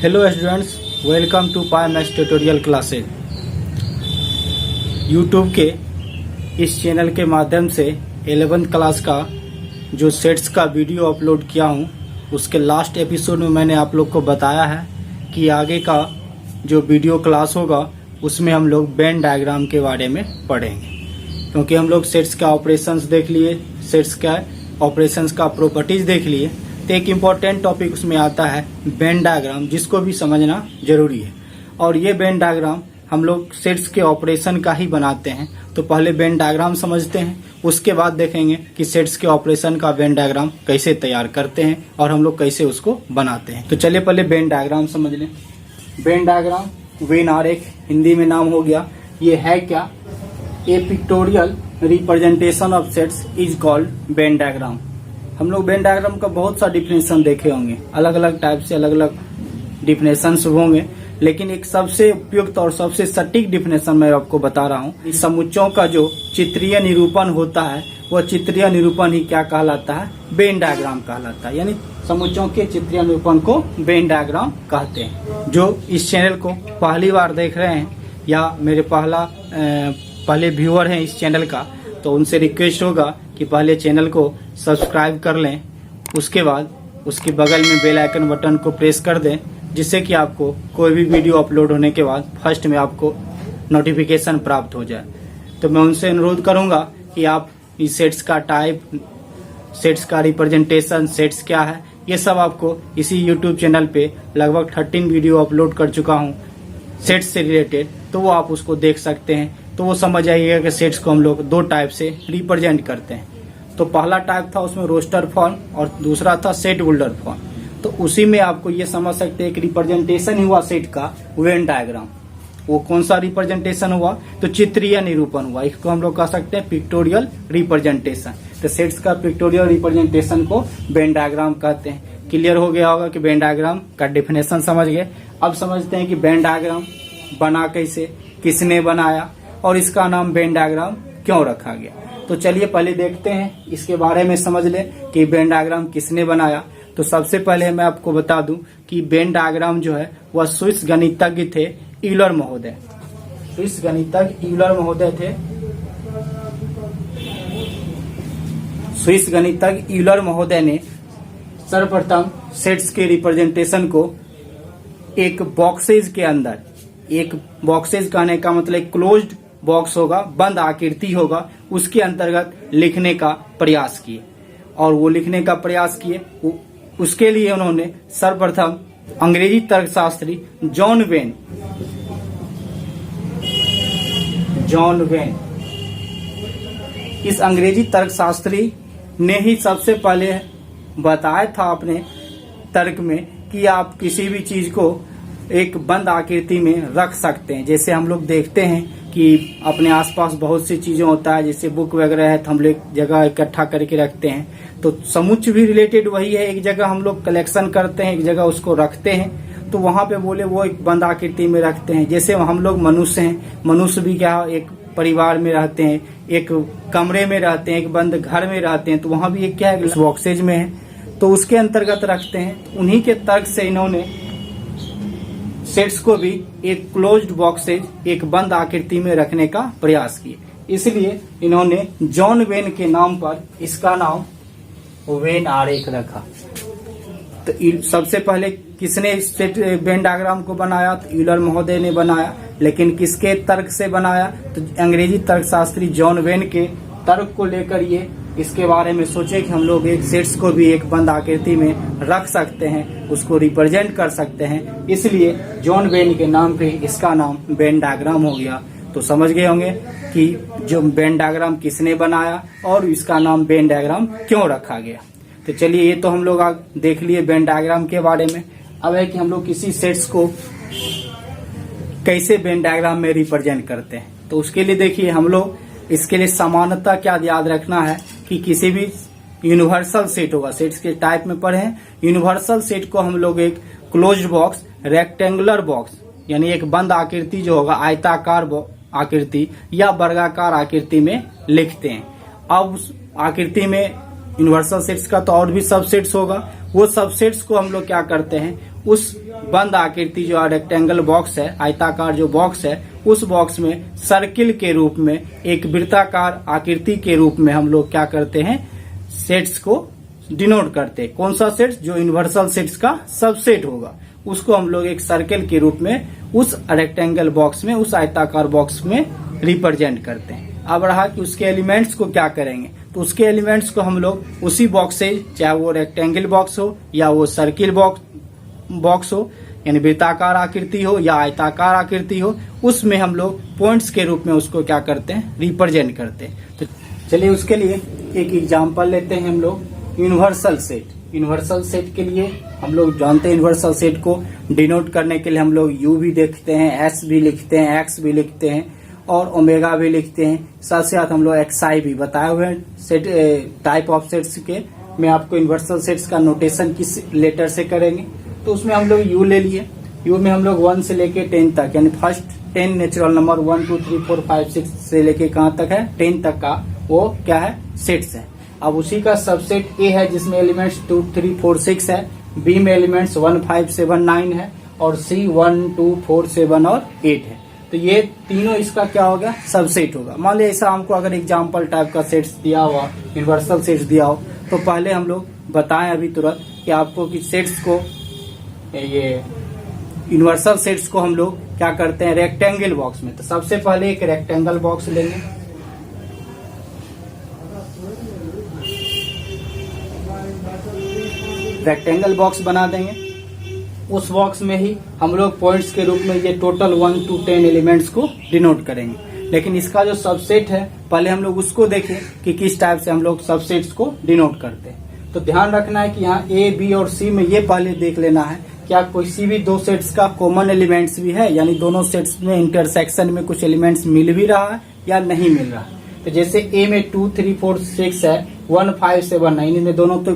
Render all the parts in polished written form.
Hello students, welcome to pi maths tutorial classes. YouTube के इस channel के माध्यम से 11th क्लास का जो सेट्स का वीडियो अपलोड किया हूँ, उसके लास्ट एपिसोड में मैंने आप लोग को बताया है कि आगे का जो वीडियो क्लास होगा उसमें हम लोग वेन डायग्राम के बारे में पढ़ेंगे, क्योंकि हम लोग सेट्स का ऑपरेशंस देख लिए, सेट्स का ऑपरेशंस का प्रॉपर्टीज देख लिए। तो एक इम्पॉर्टेंट टॉपिक उसमें आता है वेन डायग्राम, जिसको भी समझना जरूरी है। और ये वेन डायग्राम हम लोग सेट्स के ऑपरेशन का ही बनाते हैं। तो पहले वेन डायग्राम समझते हैं, उसके बाद देखेंगे कि सेट्स के ऑपरेशन का वेन डायग्राम कैसे तैयार करते हैं और हम लोग कैसे उसको बनाते हैं। तो चलिए पहले वेन डायग्राम समझ लें। वेन डायग्राम, वेन आरेख हिंदी में नाम हो गया। ये है क्या? A pictorial representation of sets is called Venn diagram. हम लोग वेन डायग्राम का बहुत सा डिफिनेशन देखे होंगे, अलग अलग टाइप से अलग अलग डिफिनेशन होंगे, लेकिन एक सबसे उपयुक्त और सबसे सटीक डिफिनेशन मैं आपको बता रहा हूँ। इस समुच्चयों का जो चित्रीय निरूपण होता है, वह चित्रीय निरूपण ही क्या कहलाता है? वेन डायग्राम कहलाता है। यानी समुच्चयों के चित्रीय निरूपण को वेन डायग्राम कहते हैं। जो इस चैनल को पहली बार देख रहे हैं या मेरे पहले व्यूअर हैं इस चैनल का, तो उनसे रिक्वेस्ट होगा कि पहले चैनल को सब्सक्राइब कर लें, उसके बाद उसके बगल में बेल आइकन बटन को प्रेस कर दें, जिससे कि आपको कोई भी वीडियो अपलोड होने के बाद फर्स्ट में आपको नोटिफिकेशन प्राप्त हो जाए। तो मैं उनसे अनुरोध करूंगा कि आप इस सेट्स का टाइप, सेट्स का रिप्रेजेंटेशन, सेट्स क्या है, ये सब आपको इसी यूट्यूब चैनल पे लगभग 13 वीडियो अपलोड कर चुका हूँ सेट्स से रिलेटेड, तो वो आप उसको देख सकते हैं। तो वो समझ आइएगा कि सेट्स को हम लोग दो टाइप से रिप्रेजेंट करते हैं। तो पहला टाइप था उसमें रोस्टर फॉर्म और दूसरा था सेट बिल्डर फॉर्म। तो उसी में आपको ये समझ सकते हैं कि रिप्रेजेंटेशन हुआ सेट का वेन डायग्राम। वो कौन सा रिप्रेजेंटेशन हुआ? तो चित्रीय निरूपण हुआ। इसको हम लोग कह सकते हैं पिक्टोरियल रिप्रेजेंटेशन। तो सेट्स का पिक्टोरियल रिप्रेजेंटेशन को वेन डायग्राम कहते हैं। क्लियर हो गया होगा कि वेन डायग्राम का डेफिनेशन समझ गए। अब समझते हैं कि वेन डायग्राम बना कैसे, किसने बनाया और इसका नाम वेन डायग्राम क्यों रखा गया। तो चलिए पहले देखते हैं, इसके बारे में समझ लें कि वेन डायग्राम किसने बनाया। तो सबसे पहले मैं आपको बता दूं कि वेन डायग्राम जो है वह स्विस गणितज्ञ थे यूलर महोदय। स्विस गणितज्ञ यूलर महोदय थे। स्विस गणितज्ञ यूलर महोदय ने सर्वप्रथम सेट्स के रिप्रेजेंटेशन को एक बॉक्सेज के अंदर, एक बॉक्सेज कहने का मतलब एक क्लोज्ड बॉक्स होगा, बंद आकृति होगा, उसके अंतर्गत लिखने का प्रयास किए। और वो लिखने का प्रयास किए, उसके लिए उन्होंने सर्वप्रथम अंग्रेजी तर्कशास्त्री जॉन वेन इस अंग्रेजी तर्कशास्त्री ने ही सबसे पहले बताया था अपने तर्क में कि आप किसी भी चीज को एक बंद आकृति में रख सकते हैं। जैसे हम लोग देखते हैं कि अपने आसपास बहुत सी चीजें होता है, जैसे बुक वगैरह है तो हम लोग जगह इकट्ठा करके रखते हैं। तो समुच्च भी रिलेटेड वही है, एक जगह हम लोग कलेक्शन करते हैं, एक जगह उसको रखते हैं। तो वहां पे बोले वो एक बंद आकृति में रखते हैं। जैसे हम लोग मनुष्य हैं, मनुष्य भी क्या एक परिवार में रहते हैं, एक कमरे में रहते हैं, एक बंद घर में रहते हैं। तो वहां भी एक क्या है, बॉक्सेज में है, तो उसके अंतर्गत रखते हैं। उन्हीं के तर्क से इन्होंने सेट्स को भी एक क्लोज्ड बॉक्सेज, एक बंद आकृति में रखने का प्रयास किए। इसलिए इन्होंने जॉन वेन के नाम पर इसका नाम वेन आरेख रखा। तो सबसे पहले किसने सेट वेन डायग्राम को बनाया? तो यूलर महोदय ने बनाया। लेकिन किसके तर्क से बनाया? तो अंग्रेजी तर्कशास्त्री जॉन वेन के तर्क को लेकर ये इसके बारे में सोचे कि हम लोग एक सेट्स को भी एक बंद आकृति में रख सकते हैं, उसको रिप्रेजेंट कर सकते हैं। इसलिए जॉन वेन के नाम पे इसका नाम वेन डायग्राम हो गया। तो समझ गए होंगे कि जो वेन डायग्राम किसने बनाया और इसका नाम वेन डायग्राम क्यों रखा गया। तो चलिए, ये तो हम लोग देख लिए वेन डायग्राम के बारे में। अब है कि हम लोग किसी सेट्स को कैसे वेन डायग्राम में रिप्रेजेंट करते हैं। तो उसके लिए देखिए, हम लोग इसके लिए समानता क्या याद रखना है कि किसी भी यूनिवर्सल सेट होगा, सेट्स के टाइप में पढ़े हैं, यूनिवर्सल सेट को हम लोग एक क्लोज्ड बॉक्स, रेक्टेंगुलर बॉक्स, यानी एक बंद आकृति जो होगा, आयताकार आकृति या वर्गाकार आकृति में लिखते हैं। अब उस आकृति में यूनिवर्सल सेट्स का तो और भी सबसेट्स होगा, वो सबसेट्स को हम लोग क्या करते हैं, उस बंद आकृति जो रेक्टेंगल बॉक्स है, आयताकार जो बॉक्स है, उस बॉक्स में सर्किल के रूप में एक वृत्ताकार आकृति के रूप में हम लोग क्या करते हैं, सेट्स को डिनोट करते हैं। कौन सा सेट्स? जो यूनिवर्सल सेट्स का सबसेट होगा, उसको हम लोग एक सर्किल के रूप में उस रेक्टेंगल बॉक्स में, उस आयताकार बॉक्स में रिप्रेजेंट करते हैं। अब रहा कि उसके एलिमेंट्स को क्या करेंगे, तो उसके एलिमेंट्स को हम लोग उसी बॉक्स से, चाहे वो रेक्टेंगल बॉक्स हो या वो सर्किल बॉक्स हो, यानी वृत्ताकार आकृति हो या आयताकार आकृति हो, उसमें हम लोग पॉइंट्स के रूप में उसको क्या करते हैं, रिप्रेजेंट करते हैं। तो चलिए उसके लिए एक एग्जांपल लेते हैं हम लोग, यूनिवर्सल सेट। यूनिवर्सल सेट के लिए हम लोग जानते हैं, यूनिवर्सल सेट को डिनोट करने के लिए हम लोग यू भी देखते हैं, एस भी लिखते हैं, एक्स भी लिखते हैं और ओमेगा भी लिखते हैं। साथ साथ हम लोग एक्सआई भी बताए हुए हैं सेट, टाइप ऑफ सेट्स के। मैं आपको यूनिवर्सल सेट्स का नोटेशन किस लेटर से करेंगे, तो उसमें हम लोग यू ले लिए। यू में हम लोग 1 से लेके 10 तक, यानी फर्स्ट 10 नेचुरल नंबर 1 2 3 4 5 6 से लेके कहाँ तक है, 10 तक का वो क्या है, सेट्स है। अब उसी का सबसेट ए है जिसमें एलिमेंट्स 2 3 4 6 है, बी में एलिमेंट्स 1 5 7 9 है और सी 1 2 4 7 और 8 है। तो ये तीनों इसका क्या होगा, सबसेट होगा। मान लीजिए ऐसा हमको अगर एग्जाम्पल टाइप का सेट्स दिया हुआ, यूनिवर्सल सेट्स दिया हो, तो पहले हम लोग बताएं अभी तुरंत कि आपको कि सेट्स को, ये यूनिवर्सल सेट्स को हम लोग क्या करते हैं, रेक्टेंगल बॉक्स में। तो सबसे पहले एक रेक्टेंगल बॉक्स लेंगे, रेक्टेंगल बॉक्स बना देंगे। उस बॉक्स में ही हम लोग पॉइंट्स के रूप में ये टोटल 1 to 10 एलिमेंट्स को डिनोट करेंगे। लेकिन इसका जो सबसेट है, पहले हम लोग उसको देखें कि किस टाइप से हम लोग सबसेट्स को डिनोट करते हैं। तो ध्यान रखना है कि यहाँ ए, बी और सी में ये पहले देख लेना है क्या किसी भी दो सेट्स का कॉमन एलिमेंट्स भी है, यानी दोनों सेट्स में इंटरसेक्शन में कुछ एलिमेंट्स मिल भी रहा है या नहीं मिल रहा है। तो जैसे ए में 2 3 4 6 है, 1 5 7 9, इनमें दोनों तो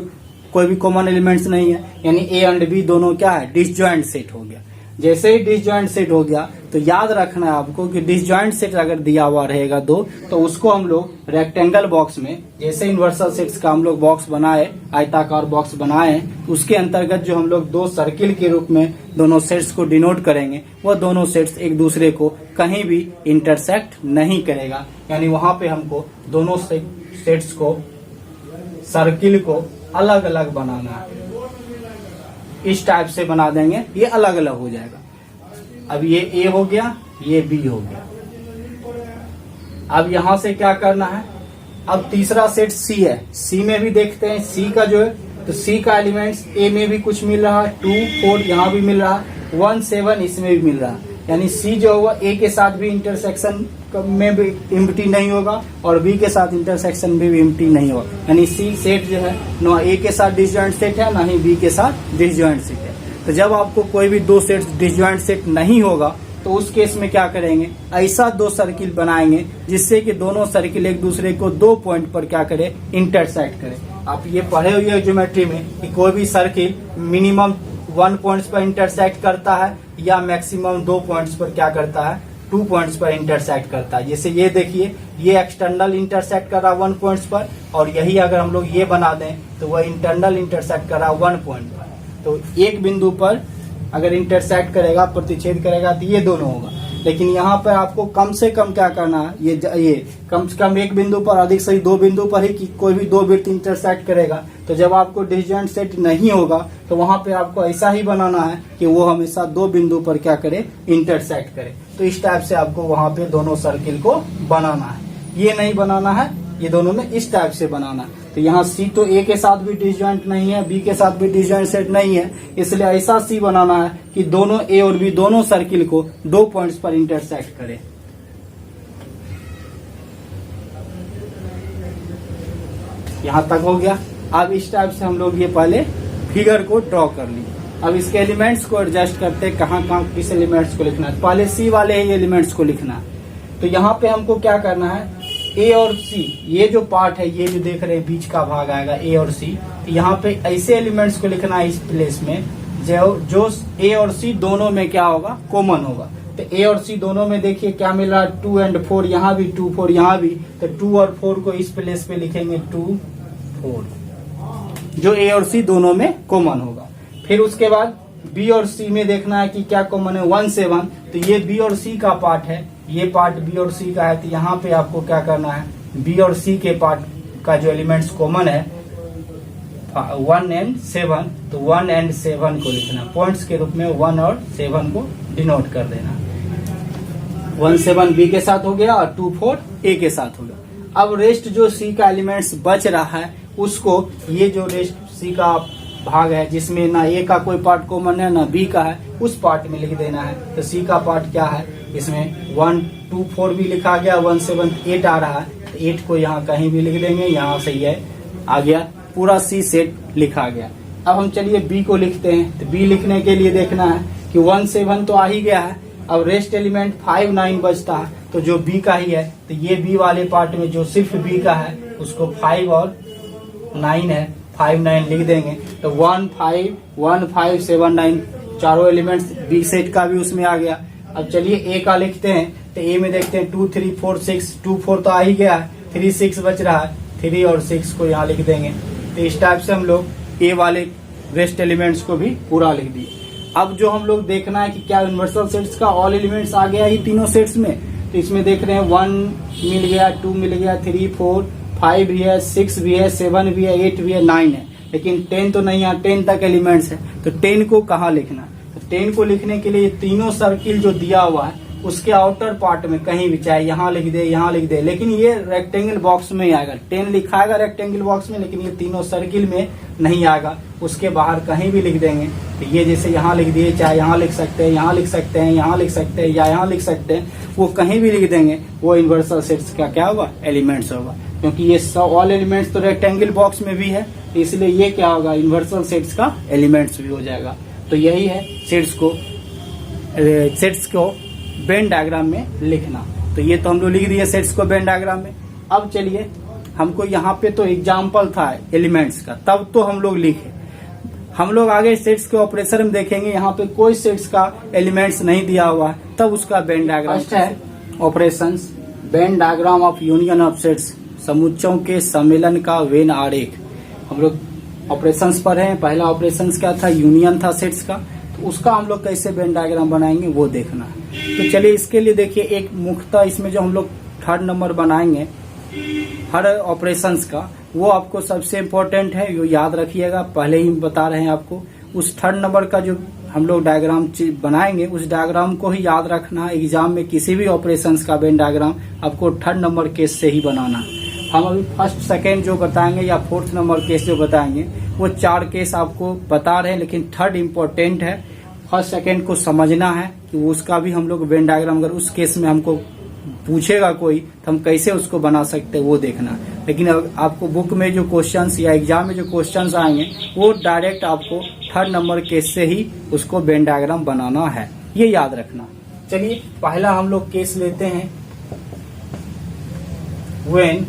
कोई भी कॉमन एलिमेंट्स नहीं है, यानी ए एंड बी दोनों क्या है, डिसजॉइंट सेट हो गया। जैसे ही डिसजॉइंट सेट हो गया तो याद रखना है आपको कि डिसजॉइंट सेट अगर दिया हुआ रहेगा दो, तो उसको हम लोग रेक्टेंगल बॉक्स में, जैसे यूनिवर्सल सेट्स का हम लोग बॉक्स बनाए, आयताकार बॉक्स बनाए, उसके अंतर्गत जो हम लोग दो सर्किल के रूप में दोनों सेट्स को डिनोट करेंगे, वह दोनों सेट्स एक दूसरे को कहीं भी इंटरसेक्ट नहीं करेगा। यानी वहां पे हमको दोनों सेट्स को, सर्किल को अलग अलग बनाना है। इस टाइप से बना देंगे, ये अलग अलग हो जाएगा। अब ये ए हो गया, ये बी हो गया। अब यहां से क्या करना है, अब तीसरा सेट सी है, सी में भी देखते हैं सी का जो है, तो सी का एलिमेंट्स ए में भी कुछ मिल रहा है, 2 4 यहाँ भी मिल रहा है, 1 7 इसमें भी मिल रहा है। यानी सी जो होगा ए के साथ भी इंटरसेक्शन में भी एम्प्टी नहीं होगा और बी के साथ इंटरसेक्शन में भी एम्प्टी नहीं होगा। यानी सी सेट जो है ना ए के साथ डिसजॉइंट सेट है, ना ही बी के साथ डिसजॉइंट सेट है। तो जब आपको कोई भी दो सेट डिसजॉइंट सेट नहीं होगा, तो उस केस में क्या करेंगे, ऐसा दो सर्किल बनाएंगे जिससे कि दोनों सर्किल एक दूसरे को दो पॉइंट पर क्या करे, इंटरसेक्ट करे। आप ये पढ़े हुए हैं ज्योमेट्री में कि कोई भी सर्किल मिनिमम 1 पॉइंट्स पर इंटरसेक्ट करता है या मैक्सिमम 2 पॉइंट्स पर क्या करता है, 2 पॉइंट्स पर इंटरसेक्ट करता है। जैसे ये देखिए, ये एक्सटर्नल इंटरसेक्ट कर रहा है 1 पॉइंट्स पर, और यही अगर हम लोग ये बना दें तो वह इंटरनल इंटरसेक्ट कर रहा है 1 पॉइंट पर। तो एक बिंदु पर अगर इंटरसेक्ट करेगा, प्रतिच्छेद करेगा, तो ये दोनों होगा। लेकिन यहाँ पर आपको कम से कम क्या करना है, ये कम से कम एक बिंदु पर, अधिक से 2 बिंदु पर ही कि कोई भी दो वृत्त इंटरसेक्ट करेगा। तो जब आपको डिसजॉइंट सेट नहीं होगा तो वहां पे आपको ऐसा ही बनाना है कि वो हमेशा 2 बिंदु पर क्या करे, इंटरसेक्ट करे। तो इस टाइप से आपको वहां पे दोनों सर्किल को बनाना है। ये नहीं बनाना है, ये दोनों में इस टाइप से बनाना है। तो यहाँ सी तो ए के साथ भी डिसजॉइंट नहीं है, बी के साथ भी डिसजॉइंट सेट नहीं है, इसलिए ऐसा सी बनाना है कि दोनों ए और बी दोनों सर्किल को 2 पॉइंट्स पर इंटरसेक्ट करे। यहाँ तक हो गया। अब इस टाइप से हम लोग ये पहले फिगर को ड्रॉ कर लिए। अब इसके एलिमेंट्स को एडजस्ट करते हैं, कहाँ कहाँ किस एलिमेंट्स को लिखना है। पहले सी वाले ही एलिमेंट्स को लिखना है। तो यहाँ पे हमको क्या करना है, ए और सी, ये जो पार्ट है, ये जो देख रहे हैं बीच का भाग आएगा ए और सी, तो यहाँ पे ऐसे एलिमेंट्स को लिखना है इस प्लेस में जो ए और सी दोनों में क्या होगा, कॉमन होगा। तो ए और सी दोनों में देखिए क्या मिल रहा है, 2 और 4, यहाँ भी 2 4 यहाँ भी, तो 2 और 4 को इस प्लेस पे लिखेंगे 2 4, जो ए और सी दोनों में कॉमन होगा। फिर उसके बाद बी और सी में देखना है कि क्या कॉमन है 1 से 1, तो ये बी और सी का पार्ट है, ये पार्ट बी और सी का है, तो यहाँ पे आपको क्या करना है, बी और सी के पार्ट का जो एलिमेंट्स कॉमन है 1 एंड 7, तो 1 एंड 7 को लिखना, पॉइंट्स के रूप में 1 और 7 को डिनोट कर देना। 1 7 बी के साथ हो गया और 2 4 ए के साथ हो गया। अब रेस्ट जो सी का एलिमेंट्स बच रहा है उसको, ये जो रेस्ट सी का भाग है जिसमें ना ए का कोई पार्ट कॉमन है ना बी का है, उस पार्ट में लिख देना है। तो सी का पार्ट क्या है, इसमें 1 2 4 भी लिखा गया, 1 7 8 आ रहा है, तो 8 को यहाँ कहीं भी लिख देंगे, यहाँ से ये आ गया, पूरा सी सेट लिखा गया। अब हम चलिए बी को लिखते हैं। तो बी लिखने के लिए देखना है कि 1 7 तो आ ही गया है, अब रेस्ट एलिमेंट 5 9 बचता है, तो जो बी का ही है, तो ये बी वाले पार्ट में जो सिर्फ बी का है उसको 5 और 9 है, 5 9 लिख देंगे। तो 1 5 7 9 चारों एलिमेंट्स बी सेट का भी उसमें आ गया। अब चलिए ए का लिखते हैं। तो ए में देखते हैं 2 3 4 6, 2 4 तो आ ही गया है, 3 6 बच रहा है, 3 और 6 को यहाँ लिख देंगे। तो इस टाइप से हम लोग ए वाले रेस्ट एलिमेंट्स को भी पूरा लिख दिए। अब जो हम लोग देखना है कि क्या यूनिवर्सल सेट्स का ऑल एलिमेंट्स आ गया ही तीनों सेट्स में। तो इसमें देख रहे हैं 1 मिल गया, 2 मिल गया, 3 4 5 भी है, 6 भी है, 7 भी है, 8 भी है, 9 है, लेकिन 10 तो नहीं है, 10 तक एलिमेंट्स है। तो 10 को कहाँ लिखना, तो 10 को लिखने के लिए तीनों सर्किल जो दिया हुआ है उसके आउटर पार्ट में कहीं भी, चाहे यहाँ लिख दे यहाँ लिख दे, लेकिन ये रेक्टेंगल बॉक्स में ही आएगा। 10 लिखाएगा रेक्टेंगल बॉक्स में, लेकिन ये तीनों सर्किल में नहीं आएगा, उसके बाहर कहीं भी लिख देंगे। तो ये जैसे यहाँ लिख दिए, चाहे यहाँ लिख सकते हैं, यहाँ लिख सकते हैं, यहाँ लिख सकते हैं, या यहाँ लिख सकते हैं, वो कहीं भी लिख देंगे, वो यूनिवर्सल सेट्स का क्या होगा, एलिमेंट्स होगा। क्योंकि ये सब ऑल एलिमेंट्स तो रेक्टेंगल बॉक्स में भी है, तो इसलिए ये क्या होगा, यूनिवर्सल सेट्स का एलिमेंट्स भी हो जाएगा। तो यही है सेट्स को वेन डायग्राम में लिखना। तो ये तो हम लोग लिख दिए सेट्स को वेन डायग्राम में। अब चलिए, हमको यहाँ पे तो एग्जाम्पल था एलिमेंट्स का, तब तो हम लोग लिखे, हम लोग आगे सेट्स के ऑपरेशन में देखेंगे, यहाँ पे कोई सेट्स का एलिमेंट्स नहीं दिया हुआ है, तब उसका वेन डायग्राम है। Operations, Venn diagram of union of sets, समुच्चयों के सम्मेलन का वेन आरेख। हम लोग ऑपरेशंस पर हैं, पहला ऑपरेशंस क्या था, यूनियन था सेट्स का, तो उसका हम लोग कैसे वेन डायग्राम बनाएंगे वो देखना है। तो चलिए इसके लिए देखिए, एक मुख्यतः इसमें जो हम लोग थर्ड नंबर बनाएंगे हर ऑपरेशंस का, वो आपको सबसे इम्पोर्टेंट है, ये याद रखिएगा, पहले ही बता रहे हैं आपको। उस थर्ड नंबर का जो हम लोग डायग्राम बनाएंगे, उस डायग्राम को ही याद रखना है। एग्जाम में किसी भी ऑपरेशंस का वेन डायग्राम आपको थर्ड नंबर केस से ही बनाना है। हम अभी फर्स्ट सेकेंड जो बताएंगे या फोर्थ नंबर केस जो बताएंगे, वो 4 केस आपको बता रहे हैं, लेकिन थर्ड इम्पोर्टेंट है। फर्स्ट सेकेंड को समझना है कि उसका भी हम लोग वेन डायग्राम, अगर उस केस में हमको पूछेगा कोई तो हम कैसे उसको बना सकते हैं वो देखना। लेकिन आपको बुक में जो क्वेश्चंस या एग्जाम में जो क्वेश्चंस आएंगे वो डायरेक्ट आपको थर्ड नंबर केस से ही उसको वेन डायग्राम बनाना है, ये याद रखना। चलिए पहला हम लोग केस लेते हैं, व्हेन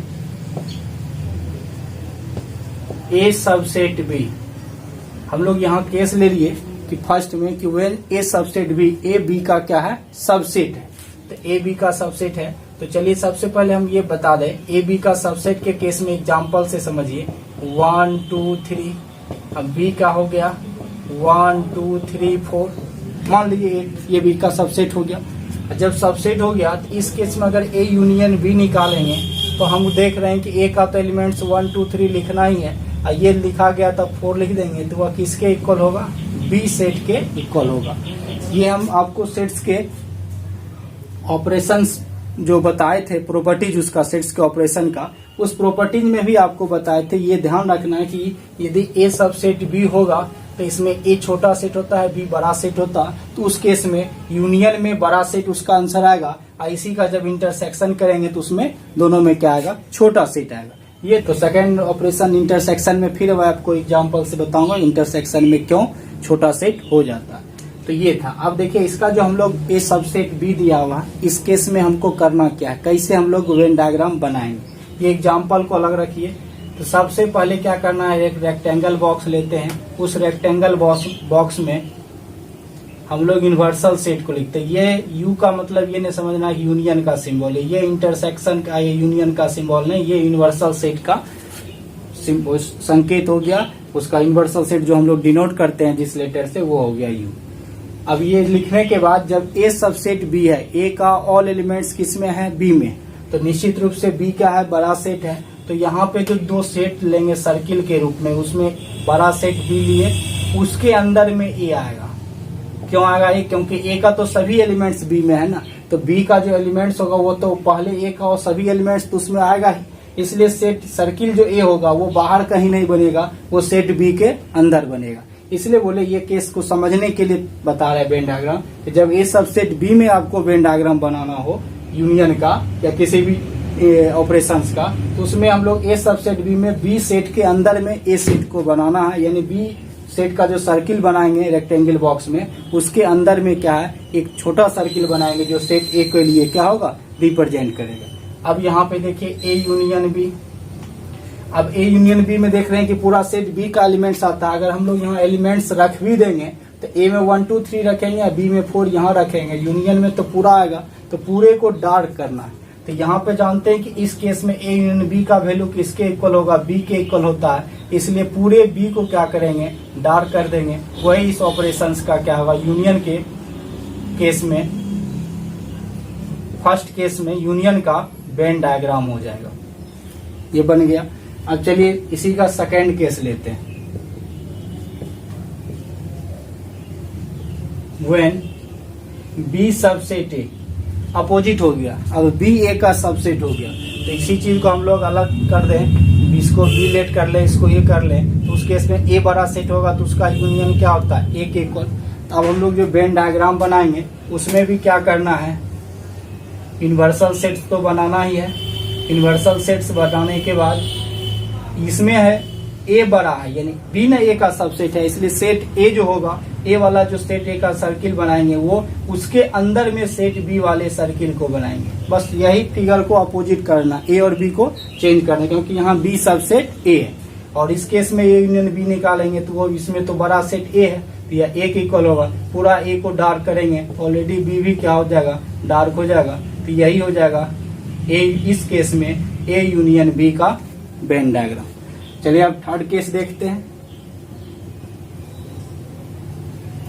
ए सबसेट बी। हम लोग यहाँ केस ले लिए कि फर्स्ट में कि when A subset B, A B का क्या है, सबसेट है। तो ए बी का सबसेट है, तो चलिए सबसे पहले हम ये बता दें, ए बी का सबसेट के केस में एग्जांपल से समझिए। 1 2 3, अब बी का हो गया 1 2 3 4, मान लीजिए ये बी का सबसेट हो गया। जब सबसेट हो गया तो इस केस में अगर ए यूनियन बी निकालेंगे तो हम देख रहे हैं कि ए का तो एलिमेंट्स 1 2 3 लिखना ही है, और ये लिखा गया तब 4 लिख देंगे, तो वह किसके इक्वल होगा, बी सेट के इक्वल होगा। ये हम आपको सेट्स के ऑपरेशंस जो बताए थे, प्रॉपर्टीज उसका सेट्स के ऑपरेशन का, उस प्रॉपर्टीज में भी आपको बताए थे। ये ध्यान रखना है कि यदि ए सबसेट बी होगा तो इसमें ए छोटा सेट होता है, बी बड़ा सेट होता है, तो उस केस में यूनियन में बड़ा सेट उसका आंसर आएगा, और इसी का जब इंटरसेक्शन करेंगे तो उसमें दोनों में क्या आएगा, छोटा सेट आएगा। ये तो सेकेंड ऑपरेशन इंटरसेक्शन में, फिर मैं आपको एग्जाम्पल से बताऊंगा इंटरसेक्शन में क्यों छोटा सेट हो जाता है। तो ये था। अब देखिए इसका जो हम लोग ए सबसेट बी दिया हुआ है, इस केस में हमको करना क्या है, कैसे हम लोग वेन डायग्राम बनाएंगे, ये एग्जाम्पल को अलग रखिए। तो सबसे पहले क्या करना है, एक रेक्टेंगल बॉक्स लेते हैं, उस रेक्टेंगल बॉक्स में हम लोग यूनिवर्सल सेट को लिखते हैं। ये यू का मतलब ये नहीं समझना है यूनियन का सिंबल है, ये इंटरसेक्शन का, ये यूनियन का सिंबल नहीं, ये यूनिवर्सल सेट का संकेत हो गया, उसका यूनिवर्सल सेट जो हम लोग डिनोट करते हैं जिस लेटर से, वो हो गया यू। अब ये लिखने के बाद जब ए सबसेट बी है, ए का ऑल एलिमेंट्स किस में है, बी में, तो निश्चित रूप से बी क्या है, बड़ा सेट है। तो यहाँ पे जो दो सेट लेंगे सर्किल के रूप में, उसमें बड़ा सेट बी लिए, उसके अंदर में ए आएगा। क्यों आएगा ए, क्योंकि ए का तो सभी एलिमेंट्स बी में है ना, तो बी का जो एलिमेंट्स होगा वो तो पहले ए का और सभी एलिमेंट्स तो उसमें आएगा ही, इसलिए सेट सर्किल जो ए होगा वो बाहर कहीं नहीं बनेगा, वो सेट बी के अंदर बनेगा। इसलिए बोले ये केस को समझने के लिए बता रहे वेन डायग्राम, कि जब ए सबसेट बी में आपको वेन डायग्राम बनाना हो यूनियन का या किसी भी ऑपरेशंस का, तो उसमें हम लोग ए सबसेट बी में बी सेट के अंदर में ए सेट को बनाना है, यानी बी सेट का जो सर्किल बनाएंगे रेक्टेंगल बॉक्स में, उसके अंदर में क्या है, एक छोटा सर्किल बनाएंगे जो सेट ए के लिए क्या होगा, रिप्रेजेंट करेगा। अब यहाँ पे देखिए ए यूनियन बी, अब ए यूनियन बी में देख रहे हैं कि पूरा सेट बी का एलिमेंट्स आता है। अगर हम लोग यहाँ एलिमेंट्स रख भी देंगे तो ए में 1 2 3 रखेंगे या बी में 4 यहाँ रखेंगे, यूनियन में तो पूरा आएगा, तो पूरे को डार्क करना है। तो यहाँ पे जानते हैं कि इस केस में ए यूनियन बी का वैल्यू किसके इक्वल होगा, बी के इक्वल होता है, इसलिए पूरे बी को क्या करेंगे, डार्क कर देंगे। वही इस ऑपरेशंस का क्या होगा, यूनियन के केस में, फर्स्ट केस में यूनियन का वेन डायग्राम हो जाएगा। ये बन गया। अब चलिए इसी का सेकेंड केस लेते हैं। When B subset A, opposite हो गया, अब बी ए का सबसेट हो गया, तो इसी चीज को हम लोग अलग कर दें, इसको बी लेट कर ले, इसको ए कर ले, तो उस केस में ए बड़ा सेट होगा तो उसका यूनियन क्या होता है, ए के इक्वल। तो अब हम लोग जो वेन डायग्राम बनाएंगे उसमें भी क्या करना है, यूनिवर्सल सेट्स तो बनाना ही है। यूनिवर्सल सेट्स बनाने के बाद इसमें है ए बड़ा है, यानी बी ना ए का सबसेट है, इसलिए सेट ए जो होगा, ए वाला जो सेट ए का सर्किल बनाएंगे वो उसके अंदर में सेट बी वाले सर्किल को बनाएंगे। बस यही फिगर को अपोजिट करना, ए और बी को चेंज करना, क्योंकि यहाँ बी सबसेट ए है और इस केस में ए यूनियन बी निकालेंगे तो वो इसमें तो बड़ा सेट ए है, तो यह ए के इक्वल होगा। पूरा ए को डार्क करेंगे, ऑलरेडी बी भी क्या हो जाएगा, डार्क हो जाएगा, तो यही हो जाएगा ए, इस केस में ए यूनियन बी का वेन डायग्राम। चलिए अब थर्ड केस देखते हैं।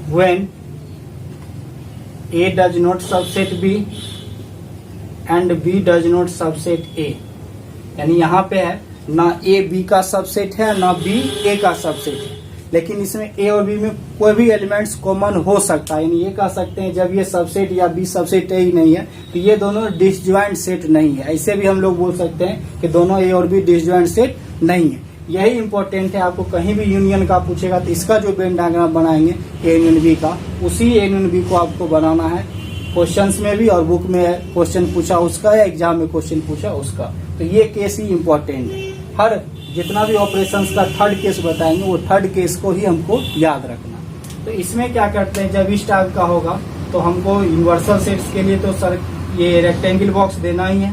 When A does not subset B and B does not subset A, यानी यहाँ पे है ना A B का सबसेट है ना B A का सबसेट है, लेकिन इसमें A और B में कोई भी एलिमेंट्स कॉमन हो सकता है। यानी ये कह सकते हैं जब ये सबसेट या B सबसेट A ही नहीं है तो ये दोनों डिसजॉइंट सेट नहीं है। ऐसे भी हम लोग बोल सकते हैं कि दोनों A और B डिसजॉइंट सेट नहीं है। यही इंपॉर्टेंट है, आपको कहीं भी यूनियन का पूछेगा तो इसका जो वेन डायग्राम बनाएंगे ए यूनियन बी का, उसी ए यूनियन बी को आपको बनाना है। क्वेश्चंस में भी और बुक में क्वेश्चन पूछा उसका या एग्जाम में क्वेश्चन पूछा उसका, तो ये केस ही इंपॉर्टेंट है। हर जितना भी ऑपरेशंस का थर्ड केस बताएंगे वो थर्ड केस को ही हमको याद रखना। तो इसमें क्या करते हैं, जब इस टाइप का होगा तो हमको यूनिवर्सल सेट्स के लिए तो सर ये रेक्टेंगल बॉक्स देना ही है।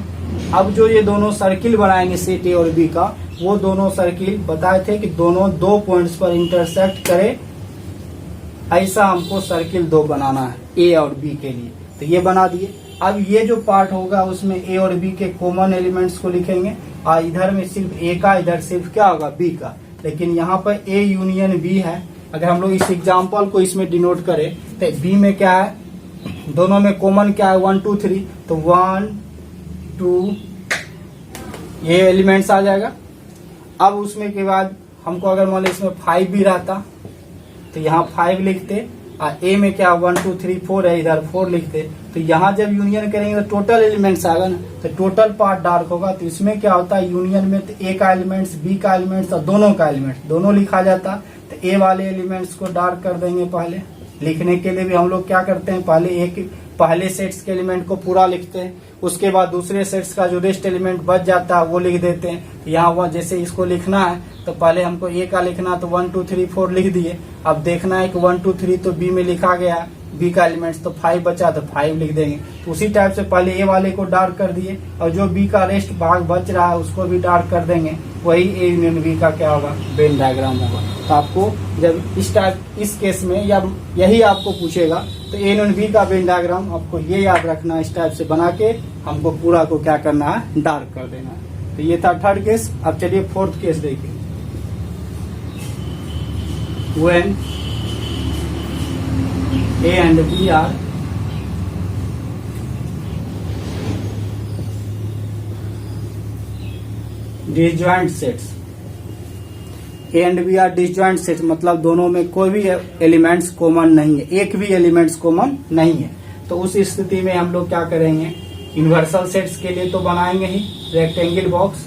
अब जो ये दोनों सर्किल बनाएंगे सेट ए और बी का, वो दोनों सर्किल बताए थे कि दोनों 2 पॉइंट्स पर इंटरसेक्ट करे, ऐसा हमको सर्किल 2 बनाना है ए और बी के लिए, तो ये बना दिए। अब ये जो पार्ट होगा उसमें ए और बी के कॉमन एलिमेंट्स को लिखेंगे, और इधर में सिर्फ ए का, इधर सिर्फ क्या होगा, बी का। लेकिन यहाँ पर ए यूनियन बी है। अगर हम लोग इस एग्जाम्पल को इसमें डिनोट करें तो बी में क्या है, दोनों में कॉमन क्या है, 1 2 3, तो 1 2 ये एलिमेंट्स आ जाएगा। अब उसमें के बाद हमको अगर मान लो इसमें 5 भी रहता तो यहाँ 5 लिखते, और ए में क्या 1 2 3 4 है, इधर 4 लिखते। तो यहाँ जब यूनियन करेंगे तो टोटल एलिमेंट्स आएगा ना, तो टोटल पार्ट डार्क होगा। तो इसमें क्या होता है, यूनियन में तो ए का एलिमेंट्स, बी का एलिमेंट्स और दोनों का एलिमेंट्स दोनों लिखा जाता। तो ए वाले एलिमेंट्स को डार्क कर देंगे। पहले लिखने के लिए भी हम लोग क्या करते हैं, पहले सेट्स के एलिमेंट को पूरा लिखते हैं, उसके बाद दूसरे सेट्स का जो रेस्ट एलिमेंट बच जाता है वो लिख देते हैं। यहाँ वह जैसे इसको लिखना है तो पहले हमको ए का लिखना, तो 1 2 3 4 लिख दिए। अब देखना है कि 1 2 3 तो बी में लिखा गया, बी का एलिमेंट्स तो 5 बचा तो 5 लिख देंगे। तो उसी टाइप से पहले ए वाले को डार्क कर दिए, और जो बी का रेस्ट भाग बच रहा है उसको भी डार्क कर देंगे। वही ए यूनियन बी का क्या होगा, वेन डायग्राम होगा। तो आपको जब इस केस में या यही आपको पूछेगा तो ए यूनियन बी का वेन डायग्राम आपको ये याद रखना, इस टाइप से बना के हमको पूरा को क्या करना है, डार्क कर देना है। तो ये था थर्ड केस। अब चलिए फोर्थ केस देखिए। when A and B are disjoint sets। A and B are disjoint set मतलब दोनों में कोई भी एलिमेंट्स कॉमन नहीं है, एक भी एलिमेंट्स कॉमन नहीं है। तो उस स्थिति में हम लोग क्या करेंगे, यूनिवर्सल सेट्स के लिए तो बनाएंगे ही रेक्टेंगल बॉक्स।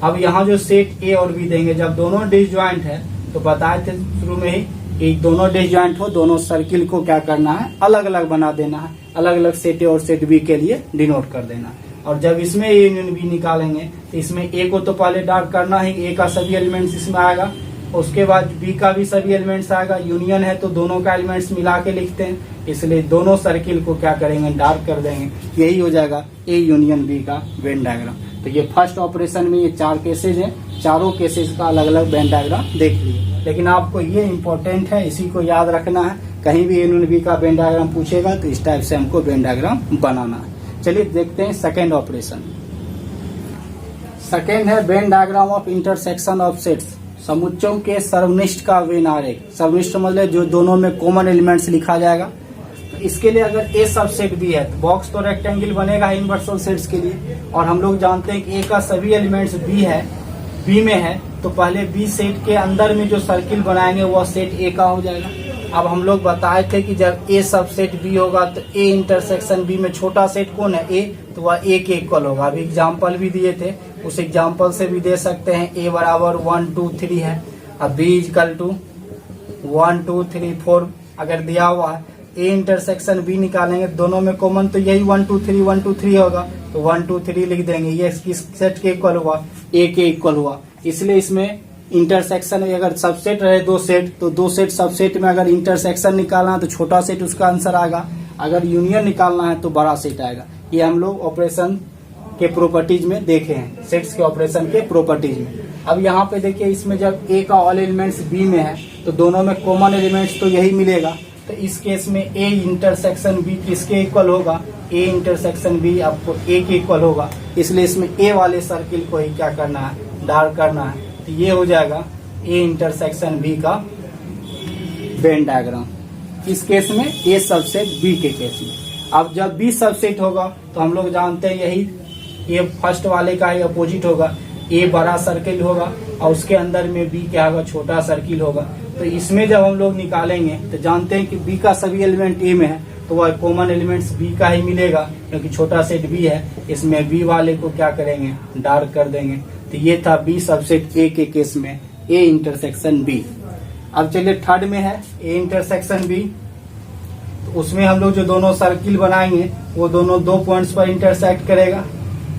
अब यहाँ जो सेट ए और बी देंगे, जब दोनों डिसजॉइंट है तो बताए थे शुरू में ही कि दोनों डिसजॉइंट हो, दोनों सर्किल को क्या करना है, अलग अलग बना देना है, अलग अलग सेट ए और सेट बी के लिए डिनोट कर देना है। और जब इसमें ए यूनियन बी निकालेंगे तो इसमें ए को तो पहले डार्क करना है, ए का सभी एलिमेंट्स इसमें आएगा, उसके बाद बी का भी सभी एलिमेंट्स आएगा। यूनियन है तो दोनों का एलिमेंट्स मिला के लिखते हैं, इसलिए दोनों सर्किल को क्या करेंगे, डार्क कर देंगे। यही हो जाएगा ए यूनियन बी का वेन डायग्राम। तो ये फर्स्ट ऑपरेशन में ये 4 केसेज हैं, चारों केसेज का अलग अलग वेन डायग्राम देख लिए। लेकिन आपको ये इम्पोर्टेंट है, इसी को याद रखना है। कहीं भी ए यूनियन बी का वेन डायग्राम पूछेगा तो इस टाइप से हमको वेन डायग्राम बनाना है। चलिए देखते हैं सेकेंड ऑपरेशन। सेकेंड है Venn diagram of intersection of sets, समुच्चयों के सर्वनिष्ठ का वेन आरेख। सर्वनिष्ठ मतलब जो दोनों में कॉमन एलिमेंट्स लिखा जाएगा। तो इसके लिए अगर ए सबसेट बी है तो बॉक्स तो रेक्टेंगल बनेगा यूनिवर्सल सेट्स के लिए, और हम लोग जानते हैं कि ए का सभी एलिमेंट्स बी में है, तो पहले बी सेट के अंदर में जो सर्किल बनाएंगे वह सेट ए का हो जाएगा। अब हम लोग बताए थे कि जब ए सबसेट बी होगा तो ए इंटरसेक्शन बी में छोटा सेट कौन है, ए, तो वह ए के इक्वल होगा। अभी एग्जाम्पल भी दिए थे, उस एग्जाम्पल से भी दे सकते हैं। ए बराबर 1 2 3 है, अब बी इक्वल टू 1 2 3 4 अगर दिया हुआ है, ए इंटरसेक्शन बी निकालेंगे, दोनों में कॉमन तो यही 1 2 3 1 2 3 होगा, तो 1 2 3 लिख देंगे। ये किस सेट के इक्वल हुआ, ए के इक्वल हुआ। इसलिए इसमें इंटरसेक्शन में अगर सबसेट रहे दो सेट, तो दो सेट सबसेट में अगर इंटरसेक्शन निकालना है तो छोटा सेट उसका आंसर आएगा, अगर यूनियन निकालना है तो बड़ा सेट आएगा। ये हम लोग ऑपरेशन के प्रॉपर्टीज में देखे हैं, सेट्स के ऑपरेशन के प्रॉपर्टीज में। अब यहाँ पे देखिए, इसमें जब ए का ऑल एलिमेंट्स बी में है तो दोनों में कॉमन एलिमेंट्स तो यही मिलेगा। तो इस केस में ए इंटरसेक्शन बी किसके इक्वल होगा, ए इंटरसेक्शन बी आपको ए के इक्वल होगा। इसलिए इसमें ए वाले सर्किल को ही क्या करना है, डार्क करना है। तो ये हो जाएगा ए इंटरसेक्शन बी का वेन डायग्राम। इस केस में ए सबसेट बी के केस में। अब जब बी सबसेट होगा तो हम लोग जानते हैं यही ये फर्स्ट वाले का ही अपोजिट होगा। ए बड़ा सर्किल होगा और उसके अंदर में बी क्या होगा, छोटा सर्किल होगा। तो इसमें जब हम लोग निकालेंगे तो जानते हैं कि बी का सभी एलिमेंट ए में है, तो वह कॉमन एलिमेंट्स बी का ही मिलेगा, क्योंकि छोटा सेट बी है। इसमें बी वाले को क्या करेंगे, डार्क कर देंगे। तो ये था बी सबसेट ए के केस में ए इंटरसेक्शन बी। अब चलिए थर्ड में है ए इंटरसेक्शन बी। तो उसमें हम लोग जो दोनों सर्किल बनाएंगे वो दोनों 2 पॉइंट्स पर इंटरसेक्ट करेगा।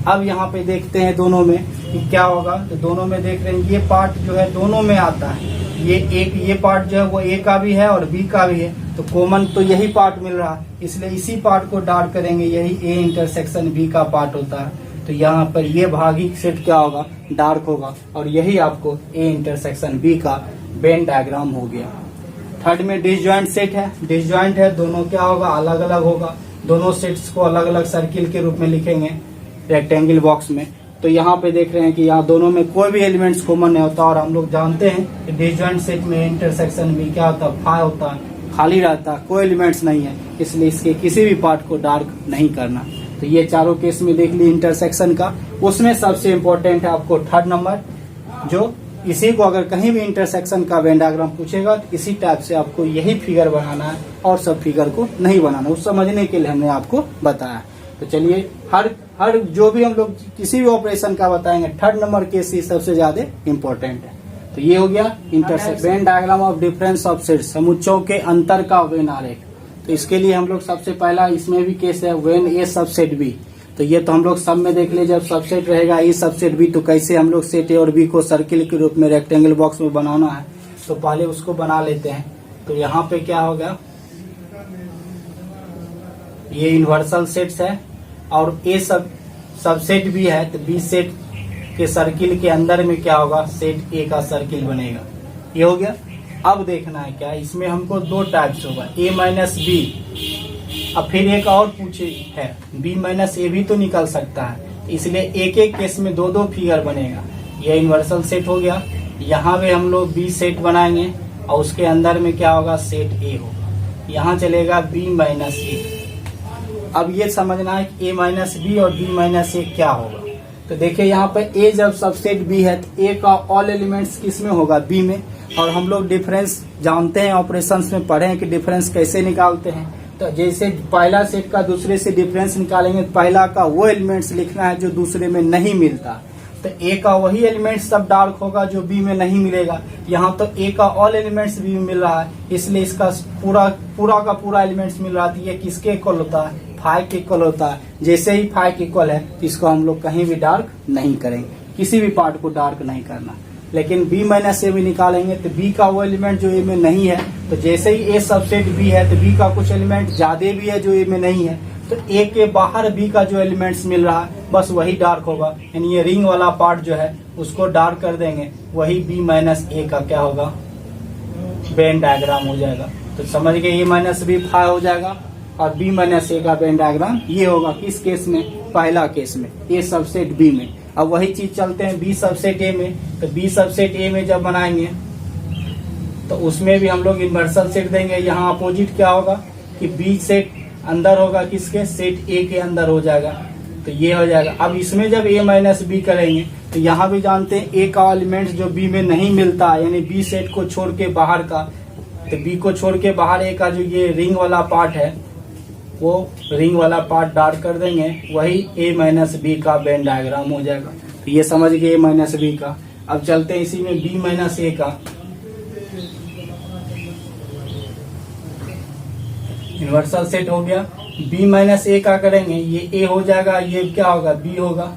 अब यहाँ पे देखते हैं दोनों में कि क्या होगा। तो दोनों में देख रहे हैं ये पार्ट जो है दोनों में आता है, ये पार्ट जो है वो ए का भी है और बी का भी है, तो कॉमन तो यही पार्ट मिल रहा है, इसलिए इसी पार्ट को डार्क करेंगे। यही ए इंटरसेक्शन बी का पार्ट होता है। तो यहाँ पर ये भागी सेट क्या होगा, डार्क होगा, और यही आपको ए इंटरसेक्शन बी का वेन डायग्राम हो गया। थर्ड में डिसजॉइंट सेट है। डिसजॉइंट है, दोनों क्या होगा, अलग अलग होगा। दोनों सेट्स को अलग अलग सर्किल के रूप में लिखेंगे रेक्टेंगल बॉक्स में। तो यहाँ पे देख रहे हैं कि यहाँ दोनों में कोई भी एलिमेंट्स कॉमन नहीं होता, और हम लोग जानते हैं कि डिसजॉइंट सेट में इंटरसेक्शन भी क्या होता है, फाई होता है, खाली रहता है, कोई एलिमेंट्स नहीं है, इसलिए इसके किसी भी पार्ट को डार्क नहीं करना। तो ये चारों केस में देख ली इंटरसेक्शन का। उसमें सबसे इम्पोर्टेंट है आपको थर्ड नंबर, जो इसी को अगर कहीं भी इंटरसेक्शन का वेन डायग्राम पूछेगा तो इसी टाइप से आपको यही फिगर बनाना है, और सब फिगर को नहीं बनाना। उस समझने के लिए हमने आपको बताया। तो चलिए हर जो भी हम लोग किसी भी ऑपरेशन का बताएंगे, थर्ड नंबर केस ही सबसे ज्यादा इम्पोर्टेंट है। तो ये हो गया intersection Venn diagram of difference of sets, समुच्चयों के अंतर का वेन आरेख। तो इसके लिए हम लोग सबसे पहला इसमें भी केस है वेन ए सबसेट बी। तो ये तो हम लोग सब में देख ले, जब सबसेट रहेगा ए सबसेट बी तो कैसे हम लोग सेट ए और बी को सर्किल के रूप में रेक्टेंगल बॉक्स में बनाना है, तो पहले उसको बना लेते हैं। तो यहाँ पे क्या होगा, ये यूनिवर्सल सेट्स है और ए सबसेट भी है, तो बी सेट के सर्किल के अंदर में क्या होगा, सेट ए का सर्किल बनेगा। ये हो गया। अब देखना है क्या, इसमें हमको 2 टाइप्स होगा, ए माइनस बी। अब फिर एक और पूछे है, बी माइनस ए भी तो निकल सकता है, इसलिए एक एक केस में 2-2 फिगर बनेगा। ये यूनिवर्सल सेट हो गया। यहाँ पे हम लोग बी सेट बनाएंगे और उसके अंदर में क्या होगा, सेट ए होगा। यहाँ चलेगा बी माइनस ए। अब ये समझना है कि ए माइनस बी और बी माइनस ए क्या होगा। तो देखिए यहाँ पे ए जब सबसेट बी है तो ए का ऑल एलिमेंट्स किस में होगा, बी में। और हम लोग डिफरेंस जानते हैं, ऑपरेशंस में पढ़े हैं कि डिफरेंस कैसे निकालते हैं। तो जैसे पहला सेट का दूसरे से डिफरेंस निकालेंगे तो पहला का वो एलिमेंट्स लिखना है जो दूसरे में नहीं मिलता। तो ए का वही एलिमेंट्स सब डार्क होगा जो बी में नहीं मिलेगा। यहाँ तो ए का ऑल एलिमेंट्स बी में मिल रहा है, इसलिए इसका पूरा का पूरा एलिमेंट्स मिल रहा है। ये किसके इक्वल होता है, 5 के इक्वल होता है। जैसे ही 5 के इक्वल है तो इसको हम लोग कहीं भी डार्क नहीं करेंगे, किसी भी पार्ट को डार्क नहीं करना। लेकिन बी माइनस ए भी निकालेंगे तो बी का वो एलिमेंट जो ए में नहीं है, तो जैसे ही ए सबसेट बी है तो बी का कुछ एलिमेंट ज्यादा भी है जो ए में नहीं है, तो ए के बाहर बी का जो एलिमेंट्स मिल रहा है बस वही डार्क होगा। यानी ये रिंग वाला पार्ट जो है उसको डार्क कर देंगे, वही बी माइनस ए का क्या होगा, वेन डायग्राम हो जाएगा। तो समझ गए, ए माइनस बी 5 हो जाएगा और बी माइनस ए का वेन डायग्राम ये होगा। किस केस में, पहला केस में, ए सबसेट बी में। अब वही चीज चलते हैं बी सबसेट ए में। तो बी सबसेट ए में जब बनाएंगे तो उसमें भी हम लोग इन्वर्सल सेट देंगे। यहाँ अपोजिट क्या होगा कि बी सेट अंदर होगा किसके, सेट ए के अंदर हो जाएगा। तो ये हो जाएगा। अब इसमें जब ए माइनस बी करेंगे तो यहाँ भी जानते हैं ए का एलिमेंट जो बी में नहीं मिलता है, यानी बी सेट को छोड़ के बाहर का, तो बी को छोड़ के बाहर ए का जो ये रिंग वाला पार्ट है वो रिंग वाला पार्ट डार्क कर देंगे, वही ए माइनस बी का वेन डायग्राम हो जाएगा। तो ये समझ गए ए माइनस बी का। अब चलते हैं इसी में बी माइनस ए का इन्वर्सल सेट हो गया। बी माइनस ए का करेंगे, ये ए हो जाएगा, ये क्या होगा, बी होगा।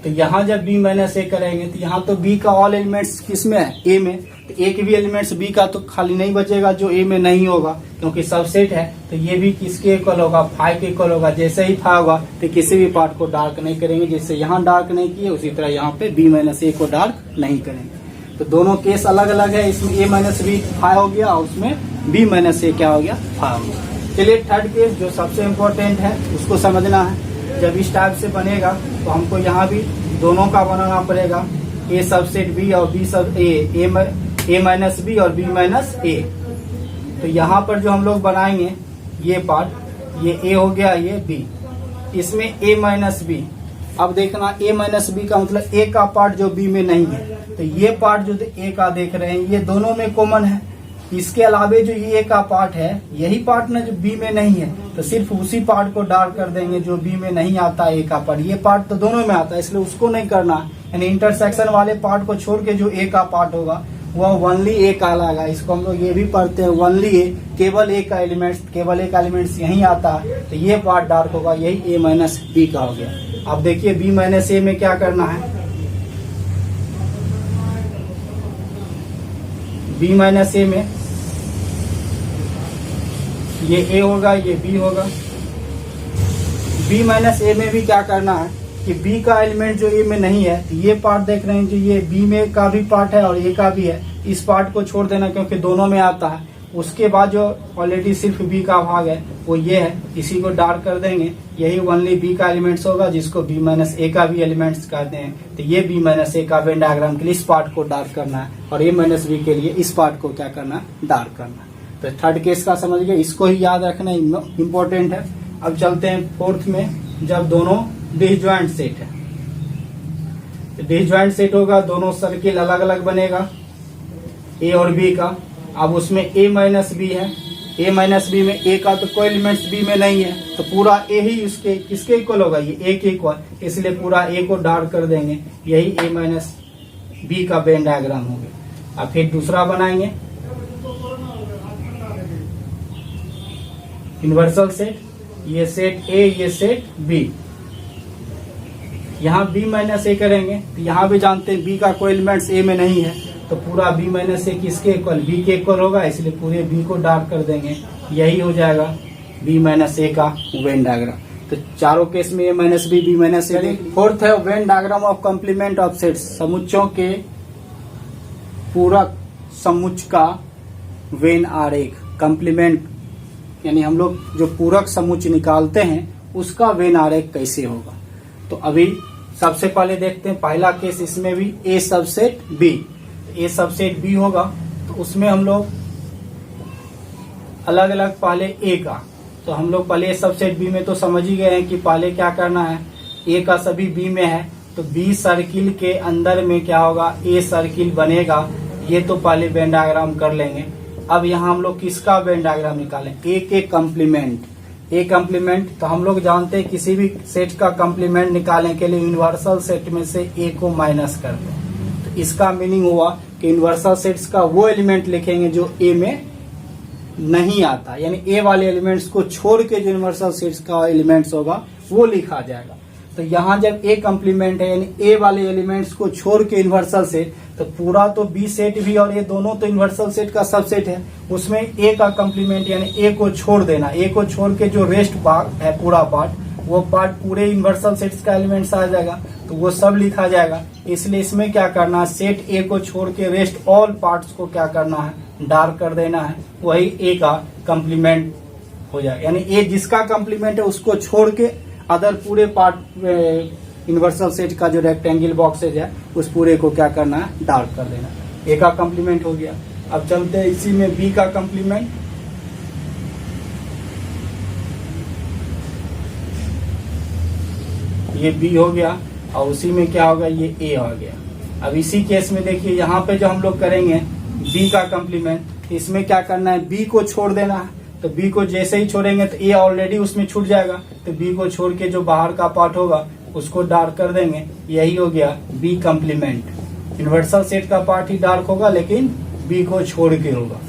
तो यहाँ जब बी माइनस ए करेंगे तो यहाँ तो बी का ऑल एलिमेंट्स किस में है, ए में। तो एक भी एलिमेंट्स बी का तो खाली नहीं बचेगा जो ए में नहीं होगा, क्योंकि सबसेट है। तो ये भी किसके इक्वल होगा, 5 के इक्वल होगा। जैसे ही 5 होगा तो किसी भी पार्ट को डार्क नहीं करेंगे। जैसे यहाँ डार्क नहीं किए उसी तरह यहाँ पे बी माइनस ए को डार्क नहीं करेंगे। तो दोनों केस अलग अलग है। इसमें ए माइनस बी 5 हो गया और उसमें बी माइनस ए क्या हो गया, 5 हो गया। चलिए थर्ड केस जो सबसे इम्पोर्टेंट है उसको समझना है। जब इस टाइप से बनेगा तो हमको यहाँ भी दोनों का बनाना पड़ेगा, ए सबसेट बी और बी सब ए माइनस बी और बी माइनस ए। तो यहाँ पर जो हम लोग बनाएंगे ये पार्ट, ये ए हो गया, ये बी, इसमें ए माइनस बी। अब देखना ए माइनस बी का मतलब ए का पार्ट जो बी में नहीं है, तो ये पार्ट जो ए का देख रहे हैं ये दोनों में कॉमन है। इसके अलावे जो ये का पार्ट है यही पार्ट ना जो बी में नहीं है, तो सिर्फ उसी पार्ट को डार्क कर देंगे जो बी में नहीं आता ए का पार्ट। ये पार्ट तो दोनों में आता है इसलिए उसको नहीं करना है। यानी इंटरसेक्शन वाले पार्ट को छोड़ के जो ए का पार्ट होगा वो ओनली ए कहलाएगा। इसको हम लोग ये भी पढ़ते हैं ओनली ए, केवल ए का एलिमेंट्स यही आता है, तो ये पार्ट डार्क होगा, यही ए माइनस बी का हो गया। अब देखिए बी माइनस ए में क्या करना है, बी माइनस ए में ये ए होगा, ये बी होगा। बी माइनस ए में भी क्या करना है कि बी का एलिमेंट जो ए में नहीं है, तो ये पार्ट देख रहे हैं जो ये बी में का भी पार्ट है और ए का भी है, इस पार्ट को छोड़ देना क्योंकि दोनों में आता है। उसके बाद जो ऑलरेडी सिर्फ बी का भाग है वो ये है, इसी को डार्क कर देंगे, यही ओनली बी का एलिमेंट्स होगा जिसको बी माइनस ए का भी एलिमेंट्स कहते हैं। तो ये बी माइनस ए का वेन डायग्राम के लिए इस पार्ट को डार्क करना है और ए माइनस बी के लिए इस पार्ट को क्या करना है, डार्क करना है। तो थर्ड केस का समझ गए, इसको ही याद रखना इम्पोर्टेंट है। अब चलते हैं फोर्थ में, जब दोनों डिसजॉइंट सेट है। तो डिसजॉइंट सेट होगा, दोनों सर्किल अलग अलग बनेगा ए और बी का। अब उसमें ए माइनस बी है, ए माइनस बी में ए का तो कोई एलिमेंट्स बी में नहीं है, तो पूरा ए ही इसके किसके इक्वल होगा, ये ए के इक्वल, इसलिए पूरा ए को डार्क कर देंगे, यही ए माइनस बी का वेन डायग्राम हो गया। अब फिर दूसरा बनाएंगे इन्वर्सल सेट, ये सेट ए, ये सेट बी। यहाँ बी माइनस ए करेंगे तो यहाँ भी जानते हैं बी का कोई एलिमेंट्स ए में नहीं है, तो पूरा बी माइनस ए किसके इक्वल, बी के इक्वल होगा, इसलिए पूरे बी को डार्क कर देंगे, यही हो जाएगा बी माइनस ए का वेन डायग्राम। तो चारों केस में A minus B minus A. Fourth है Venn diagram of complement of sets, समुच्चों के पूरक समुच्च का वेन आरेख। कॉम्प्लीमेंट यानी हम लोग जो पूरक समुच्च निकालते हैं उसका वेन आरेख कैसे होगा। तो अभी सबसे पहले देखते हैं पहला केस, इसमें भी ए सबसेट बी, ए सबसेट बी होगा। तो उसमें हम लोग अलग अलग पहले ए का, तो हम लोग पहले सबसेट बी में तो समझ ही गए हैं कि पहले क्या करना है, ए का सभी बी में है तो बी सर्किल के अंदर में क्या होगा, ए सर्किल बनेगा। ये तो पहले वेन डायग्राम कर लेंगे। अब यहाँ हम लोग किसका वेन डायग्राम निकालें, ए के कम्प्लीमेंट। ए कम्प्लीमेंट तो हम लोग जानते हैं किसी भी सेट का कम्प्लीमेंट निकालने के लिए यूनिवर्सल सेट में से ए को माइनस कर दें। तो इसका मीनिंग हुआ कि यूनिवर्सल सेट्स का वो एलिमेंट लिखेंगे जो ए में नहीं आता, यानी ए वाले एलिमेंट्स को छोड़ के जो यूनिवर्सल सेट्स का एलिमेंट्स होगा वो लिखा जाएगा। तो यहाँ जब ए कम्प्लीमेंट है यानी ए वाले एलिमेंट्स को छोड़ के यूनिवर्सल सेट, तो पूरा तो बी सेट भी और ये दोनों तो यूनिवर्सल सेट का सबसेट है, उसमें ए का कम्प्लीमेंट यानी ए को छोड़ देना। ए को छोड़ के जो रेस्ट पार्ट है पूरा पार्ट, वो पार्ट पूरे यूनिवर्सल सेट्स का एलिमेंट्स आ जाएगा, तो वो सब लिखा जाएगा। इसलिए इसमें क्या करना है, सेट ए को छोड़ के रेस्ट ऑल पार्ट्स को क्या करना है, डार्क कर देना है। वही ए का कम्प्लीमेंट हो जाएगा, यानी ए जिसका कम्प्लीमेंट है उसको छोड़ के अदर पूरे पार्ट यूनिवर्सल सेट का जो रेक्टेंगल बॉक्सेज है उस पूरे को क्या करना है, डार्क कर देना। ए का कम्प्लीमेंट हो गया। अब चलते हैं इसी में बी का कम्प्लीमेंट। ये बी हो गया और उसी में क्या होगा, ये ए हो गया। अब इसी केस में देखिए यहाँ पे जो हम लोग करेंगे बी का कम्प्लीमेंट, इसमें क्या करना है, बी को छोड़ देना है। तो बी को जैसे ही छोड़ेंगे तो ए ऑलरेडी उसमें छूट जाएगा, तो बी को छोड़ के जो बाहर का पार्ट होगा उसको डार्क कर देंगे। यही हो गया बी कम्प्लीमेंट। यूनिवर्सल सेट का पार्ट ही डार्क होगा लेकिन बी को छोड़ के होगा।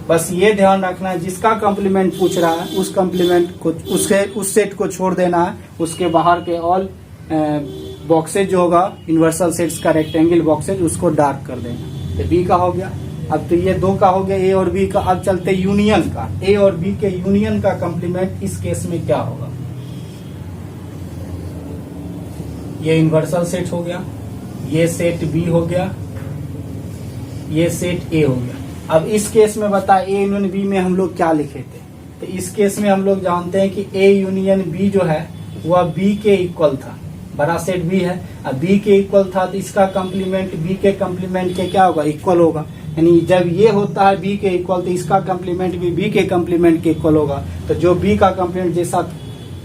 बस ये ध्यान रखना है, जिसका कम्प्लीमेंट पूछ रहा है उस कम्प्लीमेंट को उस सेट को छोड़ देना है, उसके बाहर के ऑल बॉक्सेज जो होगा यूनिवर्सल सेट्स का रेक्टेंगल बॉक्सेज उसको डार्क कर देना। तो बी का हो गया। अब तो ये दो का हो गया, ए और बी का। अब चलते यूनियन का, ए और बी के यूनियन का कम्प्लीमेंट इस केस में क्या होगा, ये यूनिवर्सल सेट हो गया, ये सेट बी हो गया, ये सेट ए हो गया। अब इस केस में बता ए यूनियन बी में हम लोग क्या लिखे थे, तो इस केस में हम लोग जानते हैं कि ए यूनियन बी जो है वह बी के इक्वल था, बड़ा सेट बी है। अब बी के इक्वल था तो इसका कम्प्लीमेंट बी के कम्प्लीमेंट के क्या होगा, इक्वल होगा। यानी जब ये होता है बी के इक्वल तो इसका कम्प्लीमेंट भी बी के कम्प्लीमेंट के इक्वल होगा। तो जो बी का कम्प्लीमेंट जैसा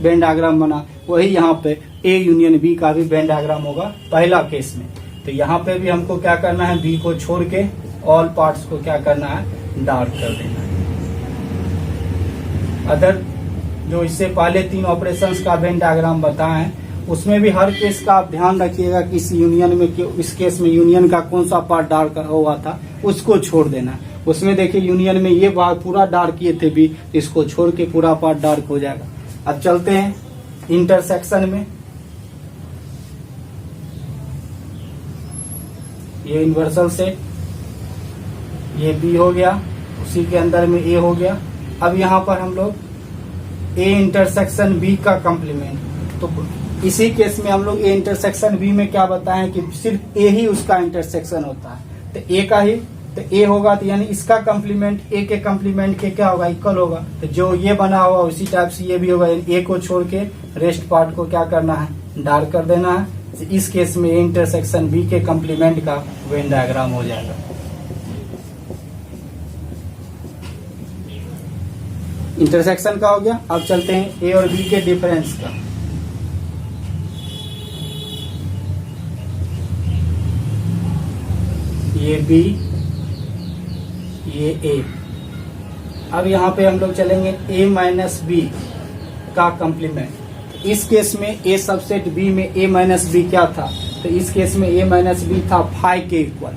वेन डायग्राम बना वही यहाँ पे ए यूनियन बी का भी वेन डायग्राम होगा पहला केस में। तो यहाँ पे भी हमको क्या करना है, बी को छोड़ के ऑल पार्ट्स को क्या करना है, डार्क कर देना है। अदर जो इससे पहले तीन ऑपरेशंस का वेन डायग्राम बताए हैं उसमें भी हर केस का आप ध्यान रखिएगा कि इस यूनियन में, इस केस में यूनियन का कौन सा पार्ट डार्क हुआ था उसको छोड़ देना। उसमें देखिए यूनियन में ये बात पूरा डार्क किए थे बी, इसको छोड़ के पूरा पार्ट डार्क हो जाएगा। अब चलते हैं इंटरसेक्शन में। ये यूनिवर्सल सेट, ये बी हो गया, उसी के अंदर में ए हो गया। अब यहाँ पर हम लोग ए इंटरसेक्शन बी का कम्प्लीमेंट, तो इसी केस में हम लोग ए इंटरसेक्शन बी में क्या बताएं कि सिर्फ ए ही उसका इंटरसेक्शन होता है, तो ए का ही तो ए होगा, तो यानी इसका कम्प्लीमेंट ए के कम्प्लीमेंट के क्या होगा, इक्वल होगा। तो जो ये बना हुआ उसी टाइप से ये भी होगा, ए को छोड़ के रेस्ट पार्ट को क्या करना है, डार्क कर देना है। तो इस केस में ए इंटरसेक्शन बी के कम्प्लीमेंट का वेन डायग्राम हो जाएगा। इंटरसेक्शन का हो गया। अब चलते हैं ए और बी के डिफरेंस का। ये बी, ये ए। अब यहाँ पे हम लोग चलेंगे ए माइनस बी का कम्प्लीमेंट। इस केस में ए सबसेट बी में ए माइनस बी क्या था, तो इस केस में ए माइनस बी था फाइव के इक्वल।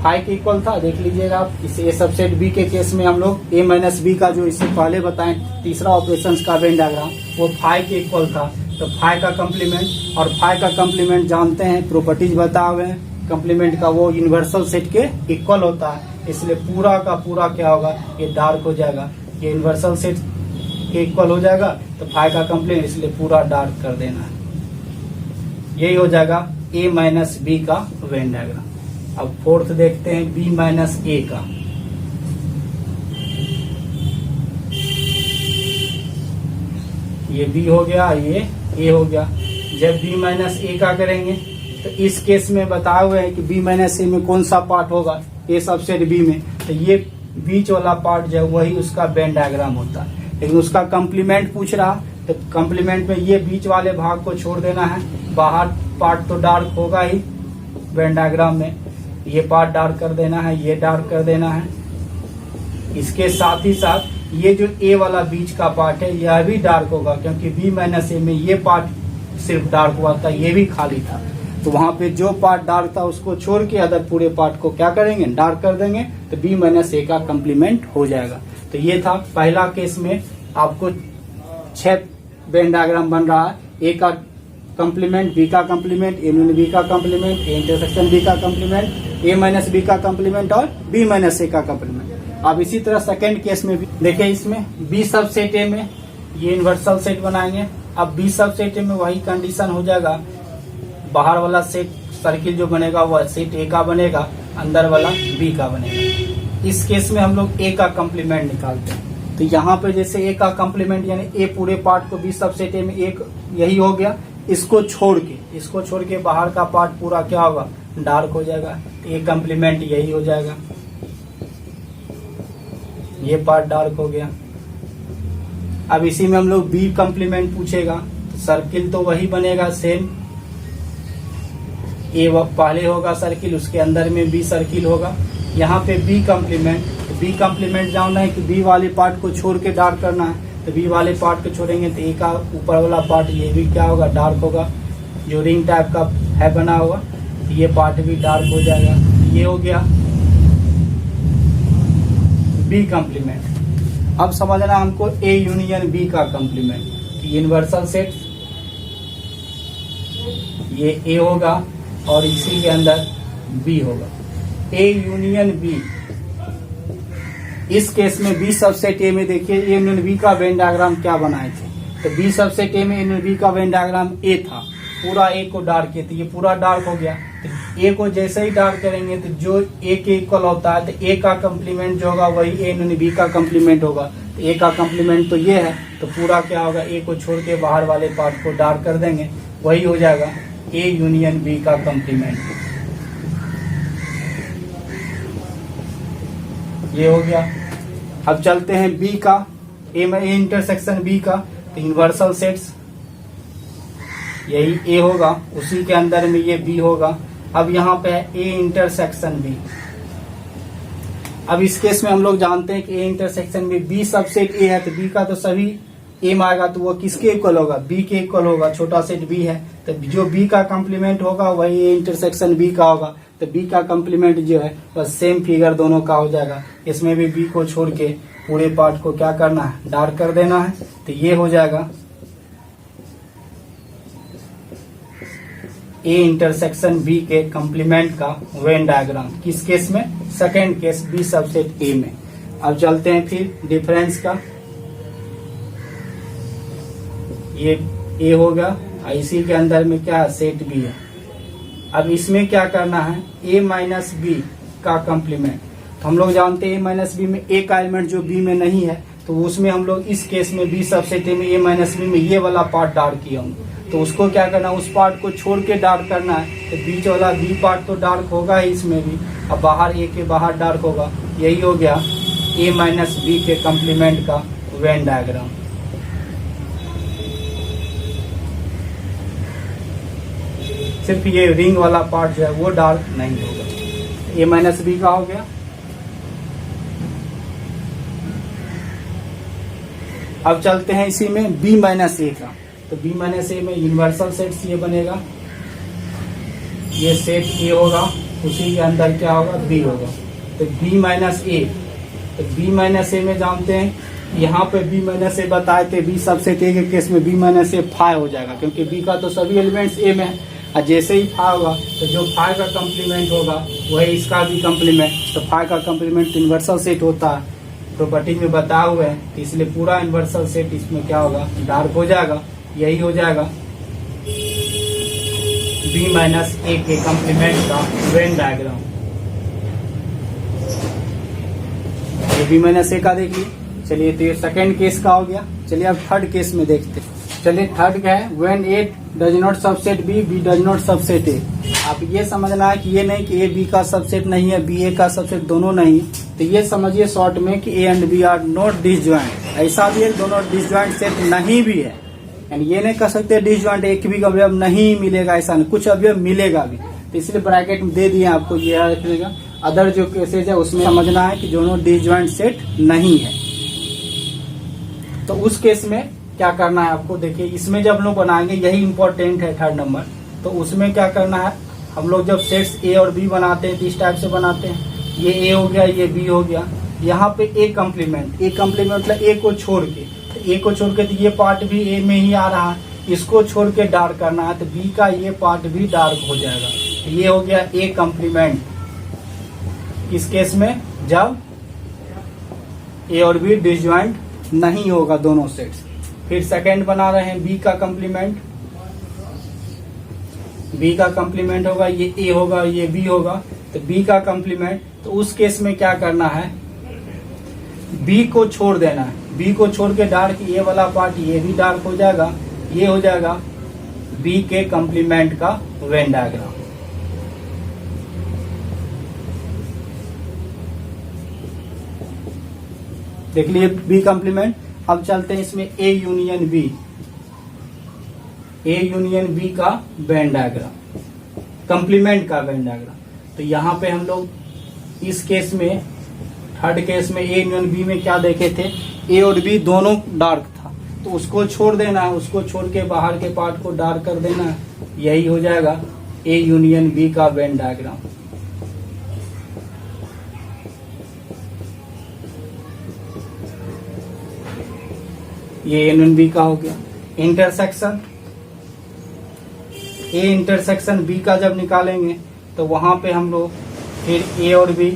फाइव के इक्वल था, देख लीजिएगा आप। इस ए सबसेट बी के केस में हम लोग ए माइनस बी का जो इससे पहले बताएं तीसरा ऑपरेशन का वेन डायग्राम वो फाइव के इक्वल था। तो फाइव का कम्प्लीमेंट, और फाइव का कम्प्लीमेंट जानते हैं प्रॉपर्टीज बता हुए हैं कम्प्लीमेंट का, वो यूनिवर्सल सेट के इक्वल होता है। इसलिए पूरा का पूरा क्या होगा, ये डार्क हो जाएगा। ये यूनिवर्सल सेट के इक्वल हो जाएगा तो फाइव का कम्प्लीमेंट, इसलिए पूरा डार्क कर देना है। यही हो जाएगा ए माइनस बी का वेन डायग्राम। अब फोर्थ देखते हैं बी माइनस ए का। ये बी हो गया, ये ए हो गया। जब बी माइनस ए का करेंगे तो इस केस में बताए हुए हैं कि बी माइनस ए में कौन सा पार्ट होगा, ए सबसेट बी में, तो ये बीच वाला पार्ट जो है वही उसका वेन डायग्राम होता है। लेकिन उसका कम्प्लीमेंट पूछ रहा, तो कम्प्लीमेंट में ये बीच वाले भाग को छोड़ देना है, बाहर पार्ट तो डार्क होगा ही वेन डायग्राम में, ये पार्ट डार्क कर देना है, ये डार्क कर देना है। इसके साथ ही साथ ये जो ए वाला बीच का पार्ट है यह भी डार्क होगा, क्योंकि बी माइनस ए में ये पार्ट सिर्फ डार्क हुआ था, ये भी खाली था। तो वहां पे जो पार्ट डार्क था उसको छोड़ के अदर पूरे पार्ट को क्या करेंगे, डार्क कर देंगे, तो बी माइनस ए का कम्प्लीमेंट हो जाएगा। तो ये था पहला केस में आपको 6 वेन डायग्राम बन रहा है, ए का कम्प्लीमेंट, बी का कम्प्लीमेंट, ए यूनियन बी का कम्प्लीमेंट, ए इंटरसेक्शन बी का कम्प्लीमेंट, ए माइनस बी का कम्प्लीमेंट और बी माइनस ए का कम्प्लीमेंट। अब इसी तरह सेकेंड केस में भी देखिए, इसमें बी सबसेट ए में ये इन्वर्सल सेट बनाएंगे। अब बी सबसेट ए में वही कंडीशन हो जाएगा, बाहर वाला सेट सर्किल जो बनेगा वह सेट ए का बनेगा, अंदर वाला बी का बनेगा। इस केस में हम लोग ए का कम्प्लीमेंट निकालते हैं। तो यहाँ पे जैसे ए का कम्प्लीमेंट यानी ए पूरे पार्ट को बी सबसेट ए में एक यही हो गया, इसको छोड़ के बाहर का पार्ट पूरा क्या होगा, डार्क हो जाएगा। ए कम्प्लीमेंट यही हो जाएगा, ये पार्ट डार्क हो गया। अब इसी में हम लोग बी कम्प्लीमेंट पूछेगा, तो सर्किल तो वही बनेगा सेम, ए पहले होगा सर्किल, उसके अंदर में बी सर्किल होगा। यहाँ पे बी कम्प्लीमेंट जानना है कि बी वाले पार्ट को छोड़ के डार्क करना है, तो बी वाले पार्ट को छोड़ेंगे तो ए का ऊपर वाला पार्ट ये भी क्या होगा, डार्क होगा, जो रिंग टाइप का है बना हुआ, तो ये पार्ट भी डार्क हो जाएगा। ये हो गया बी कम्प्लीमेंट। अब समझना हमको ए यूनियन बी का कम्प्लीमेंट। यूनिवर्सल सेट ये ए होगा और इसी के अंदर बी होगा, ए यूनियन बी। इस केस में बी सबसेट ए में देखिए ए यूनियन बी का वेन डायग्राम क्या बनाए थे, तो बी सबसेट ए में ए यूनियन बी का वेन डायग्राम ए था, पूरा ए को डार्क किया, तो ये पूरा डार्क हो गया। तो ए को जैसे ही डार्क करेंगे तो जो ए के इक्वल होता है, तो ए का कम्प्लीमेंट जो होगा वही ए यूनियन बी का कम्प्लीमेंट होगा। तो ए का कम्प्लीमेंट तो ये है, तो पूरा क्या होगा, ए को छोड़ के बाहर वाले पार्ट को डार्क कर देंगे, वही हो जाएगा ए यूनियन बी का कम्प्लीमेंट। ये हो गया। अब चलते हैं बी का, ए में ए इंटरसेक्शन बी का, तो यूनिवर्सल सेट्स यही ए होगा, उसी के अंदर में ये बी होगा। अब यहाँ पे ए इंटरसेक्शन बी। अब इस केस में हम लोग जानते हैं कि ए इंटरसेक्शन में बी सबसेट ए है, तो बी का तो सभी ए में आएगा, तो वो किसके इक्वल होगा, बी के इक्वल होगा, छोटा सेट बी है, तो जो बी का कम्प्लीमेंट होगा वही ए इंटरसेक्शन बी का होगा। तो बी का कम्प्लीमेंट जो है बस सेम फिगर दोनों का हो जाएगा। इसमें भी बी को छोड़ के पूरे पार्ट को क्या करना है, डार्क कर देना है, तो ये हो जाएगा ए इंटरसेक्शन बी के कम्प्लीमेंट का वेन डायग्राम। किस केस में, second case B subset A में। अब चलते हैं फिर डिफरेंस का, ये ए होगा, इसी के अंदर में क्या है, सेट बी है। अब इसमें क्या करना है, ए माइनस बी का कम्प्लीमेंट। तो हम लोग जानते हैं ए माइनस बी में ए का एलिमेंट जो बी में नहीं है, तो उसमें हम लोग इस केस में बी सबसेट ए में ए माइनस बी में ये वाला पार्ट डार्क किया हूँ, तो उसको क्या करना है, उस पार्ट को छोड़ के डार्क करना है। तो बीच वाला बी पार्ट तो डार्क होगा ही इसमें भी, अब बाहर ए के बाहर डार्क होगा। यही हो गया ए माइनस बी के कम्प्लीमेंट का वेन डायग्राम। सिर्फ ये रिंग वाला पार्ट जो है वो डार्क नहीं होगा। ए माइनस बी का हो गया। अब चलते हैं इसी में बी माइनस ए का, तो बी माइनस ए में यूनिवर्सल सेट्स ये बनेगा, ये सेट ए होगा, उसी के अंदर क्या होगा, बी होगा। तो बी माइनस ए, तो बी माइनस ए में जानते हैं यहाँ पे बी माइनस ए बताए थे, बी सबसेट ए के केस में बी माइनस ए फाइव हो जाएगा, क्योंकि बी का तो सभी एलिमेंट्स ए में है, और जैसे ही फाइव होगा तो जो फाइव का कम्प्लीमेंट होगा वही इसका भी कम्प्लीमेंट। तो फाइव का कम्प्लीमेंट यूनिवर्सल सेट होता है, प्रॉपर्टी में बताए हुए हैं, तो इसलिए पूरा यूनिवर्सल सेट इसमें क्या होगा, डार्क हो जाएगा। यही हो जाएगा बी माइनस ए के कम्प्लीमेंट का वेन डायग्राम। ये बी माइनस ए का देखिए। चलिए, तो ये सेकेंड केस का हो गया। चलिए अब थर्ड केस में देखते हैं। चलिए थर्ड क्या है, when A does not subset B, B does not subset A. आप ये समझना है कि ये नहीं कि ए बी का सबसेट नहीं है, बी ए का सबसेट दोनों नहीं, तो ये समझिए शॉर्ट में कि A and B are not disjoint. ऐसा भी है दोनों डिसजॉइंट सेट नहीं भी है, यानी ये नहीं कह सकते डिसजॉइंट एक भी अवयव नहीं मिलेगा, ऐसा नहीं, कुछ अवयव मिलेगा भी। तो इसलिए ब्रैकेट में दे दिए आपको, ये रखिएगा। अदर जो केसेज है उसमें समझना है कि दोनों डिसजॉइंट सेट नहीं है। तो उस केस में क्या करना है आपको, देखिए इसमें जब हम लोग बनाएंगे, यही इंपॉर्टेंट है थर्ड नंबर। तो उसमें क्या करना है, हम लोग जब सेट्स ए और बी बनाते हैं तो इस टाइप से बनाते हैं, ये ए हो गया, ये बी हो गया, यहाँ पे ए कम्प्लीमेंट, ए कम्प्लीमेंट मतलब ए को छोड़ के, तो ए को छोड़ के तो ये पार्ट भी ए में ही आ रहा है, इसको छोड़ के डार्क करना है, तो बी का ये पार्ट भी डार्क हो जाएगा। तो ये हो गया ए कम्प्लीमेंट इस केस में, जब ए और बी डिसजॉइंट नहीं होगा दोनों सेट्स। फिर सेकंड बना रहे हैं बी का कम्प्लीमेंट, बी का कम्प्लीमेंट होगा, ये ए होगा, ये बी होगा, तो बी का कम्प्लीमेंट। तो उस केस में क्या करना है, बी को छोड़ देना है, बी को छोड़ के डार्क, ये वाला पार्ट ये भी डार्क हो जाएगा, ये हो जाएगा बी के कम्प्लीमेंट का वेन डायग्राम। देख लिए बी कम्प्लीमेंट। अब चलते हैं इसमें A union B, A union B का वेन डायग्राम, कम्प्लीमेंट का वेन डायग्राम। तो यहाँ पे हम लोग इस केस में, थर्ड केस में ए यूनियन बी में क्या देखे थे, ए और बी दोनों डार्क था, तो उसको छोड़ देना है, उसको छोड़ के बाहर के पार्ट को डार्क कर देना है, यही हो जाएगा ए यूनियन बी का वेन डायग्राम। ये यूनियन बी का हो गया। इंटरसेक्शन, ए इंटरसेक्शन बी का जब निकालेंगे तो वहां पे हम लोग फिर ए और बी,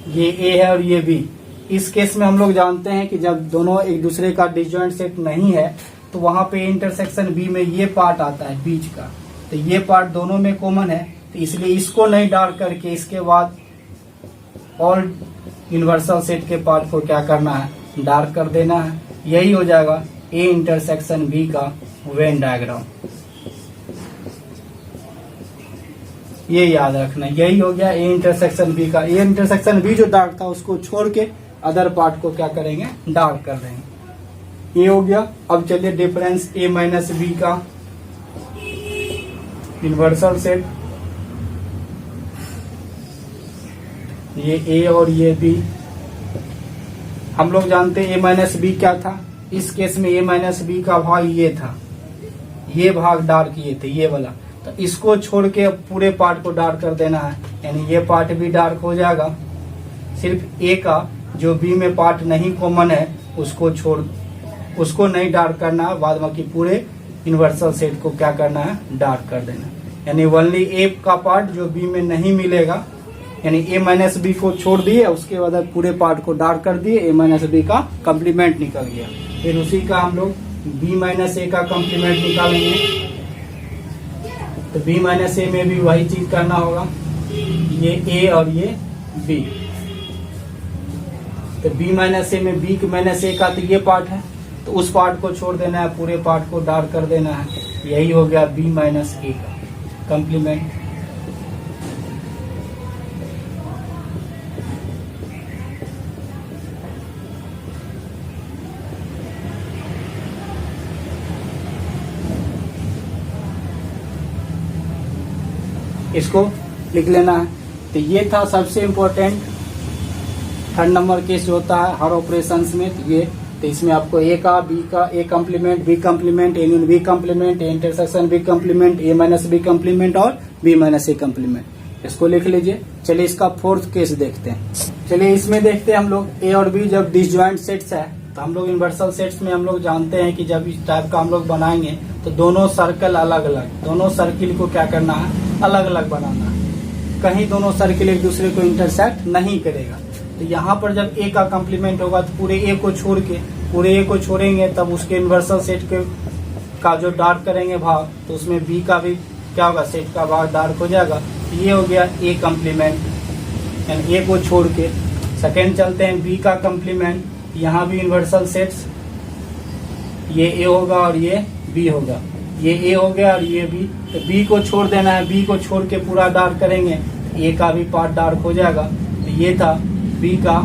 ये ए है और ये बी, इस केस में हम लोग जानते हैं कि जब दोनों एक दूसरे का डिसजॉइंट सेट नहीं है तो वहां पे इंटरसेक्शन बी में ये पार्ट आता है बीच का, तो ये पार्ट दोनों में कॉमन है, तो इसलिए इसको नहीं डार्क करके इसके बाद ऑल यूनिवर्सल सेट के पार्ट को क्या करना है, डार्क कर देना है। यही हो जाएगा ए इंटरसेक्शन बी का वेन डायग्राम। ये याद रखना, यही हो गया ए इंटरसेक्शन बी का। ए इंटरसेक्शन बी जो डार्क था उसको छोड़ के अदर पार्ट को क्या करेंगे, डार्क कर देंगे। ये हो गया। अब चलिए डिफरेंस ए माइनस बी का यूनिवर्सल सेट, ये ए और ये बी। हम लोग जानते हैं ए माइनस बी क्या था, इस केस में ए माइनस बी का भाग ये था, ये भाग डार्क ये थे, ये वाला, तो इसको छोड़ के पूरे पार्ट को डार्क कर देना है, यानी ये पार्ट भी डार्क हो जाएगा। सिर्फ ए का जो बी में पार्ट नहीं कॉमन है उसको नहीं डार्क करना है, बाद बाकी पूरे यूनिवर्सल सेट को क्या करना है, डार्क कर देना। यानी ओनली ए का पार्ट जो बी में नहीं मिलेगा, यानी ए माइनस बी को छोड़ दिए, उसके बाद पूरे पार्ट को डार्क कर दिए, ए माइनस बी का कम्प्लीमेंट निकल गया। फिर उसी का हम लोग बी माइनस ए का कम्प्लीमेंट निकालेंगे, तो बी माइनस ए में भी वही चीज करना होगा, ये ए और ये बी। तो बी माइनस ए में बी माइनस ए का तो ये पार्ट है, तो उस पार्ट को छोड़ देना है, पूरे पार्ट को डार्क कर देना है। यही हो गया बी माइनस ए का कम्प्लीमेंट। इसको लिख लेना है। तो ये था सबसे इम्पोर्टेंट थर्ड नंबर केस जो होता है हर ऑपरेशंस में, तो इसमें आपको ए का, बी का, A complement, B complement, A union B complement, A intersection B complement, A minus B complement और बी माइनस ए कम्प्लीमेंट, इसको लिख लीजिए। चलिए इसका फोर्थ केस देखते हैं। चलिए इसमें देखते हैं हम लोग ए और बी जब डिसजॉइंट सेट्स है, तो हम लोग यूनिवर्सल सेट्स में हम लोग जानते हैं कि जब इस टाइप का हम लोग बनाएंगे तो दोनों सर्कल अलग अलग, दोनों सर्किल को क्या करना है, अलग अलग बनाना है, कहीं दोनों सर्किल एक दूसरे को इंटरसेक्ट नहीं करेगा। तो यहाँ पर जब ए का कम्प्लीमेंट होगा तो पूरे ए को छोड़ के, पूरे ए को छोड़ेंगे तब उसके यूनिवर्सल सेट के का जो डार्क करेंगे भाग, तो उसमें बी का भी क्या होगा, सेट का भाग डार्क हो जाएगा। तो ये हो गया ए कम्प्लीमेंट, यानी ए को छोड़ के। सेकेंड चलते हैं बी का कम्प्लीमेंट, यहाँ भी यूनिवर्सल सेट्स, ये ए होगा और ये बी होगा, ये ए हो गया और ये बी, तो बी को छोड़ देना है, बी को छोड़ के पूरा डार्क करेंगे, ए का भी पार्ट डार्क हो जाएगा। तो ये था बी का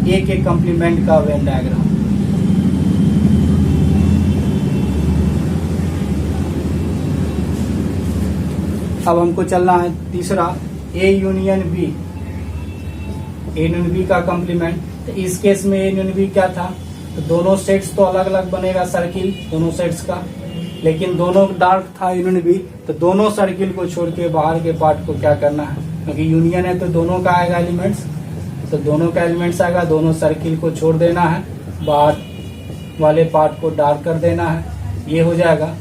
ए के कॉम्प्लीमेंट का वेन डायग्राम। अब हमको चलना है तीसरा, A union B, A union B का कॉम्प्लीमेंट। तो इस केस में ए यूनियन बी क्या था, तो दोनों सेट्स तो अलग अलग बनेगा सर्किल दोनों सेट्स का, लेकिन दोनों डार्क था यूनियन बी, तो दोनों सर्किल को छोड़ के बाहर के पार्ट को क्या करना है, क्योंकि यूनियन है तो दोनों का आएगा एलिमेंट्स, तो दोनों का एलिमेंट्स आएगा, दोनों सर्किल को छोड़ देना है, बाहर वाले पार्ट को डार्क कर देना है। ये हो जाएगा,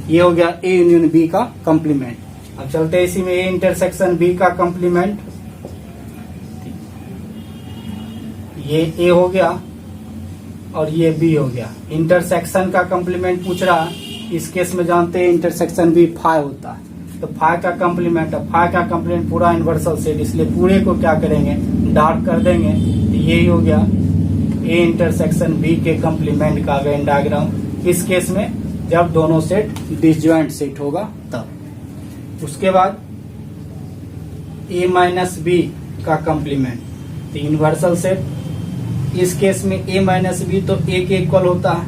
ये हो गया ए यूनियन बी का कॉम्प्लीमेंट। अब चलते हैं इसी में ए इंटरसेक्शन बी का कॉम्प्लीमेंट। ये ए हो गया और ये बी हो गया। इंटरसेक्शन का कॉम्प्लीमेंट पूछ रहा है, इस केस में जानते हैं इंटरसेक्शन बी फाई होता है, तो फाई का कॉम्प्लीमेंट है, फाई का कॉम्प्लीमेंट पूरा इन्वर्सल सेट, इसलिए पूरे को क्या करेंगे, डार्क कर देंगे। तो यही हो गया ए इंटरसेक्शन बी के कॉम्प्लीमेंट का वेन डायग्राम। इस केस में जब दोनों सेट डिसजॉइंट सेट होगा तब। उसके बाद ए माइनस बी का कॉम्प्लीमेंट, तो यूनिवर्सल सेट, इस केस में ए माइनस बी तो ए के इक्वल होता है,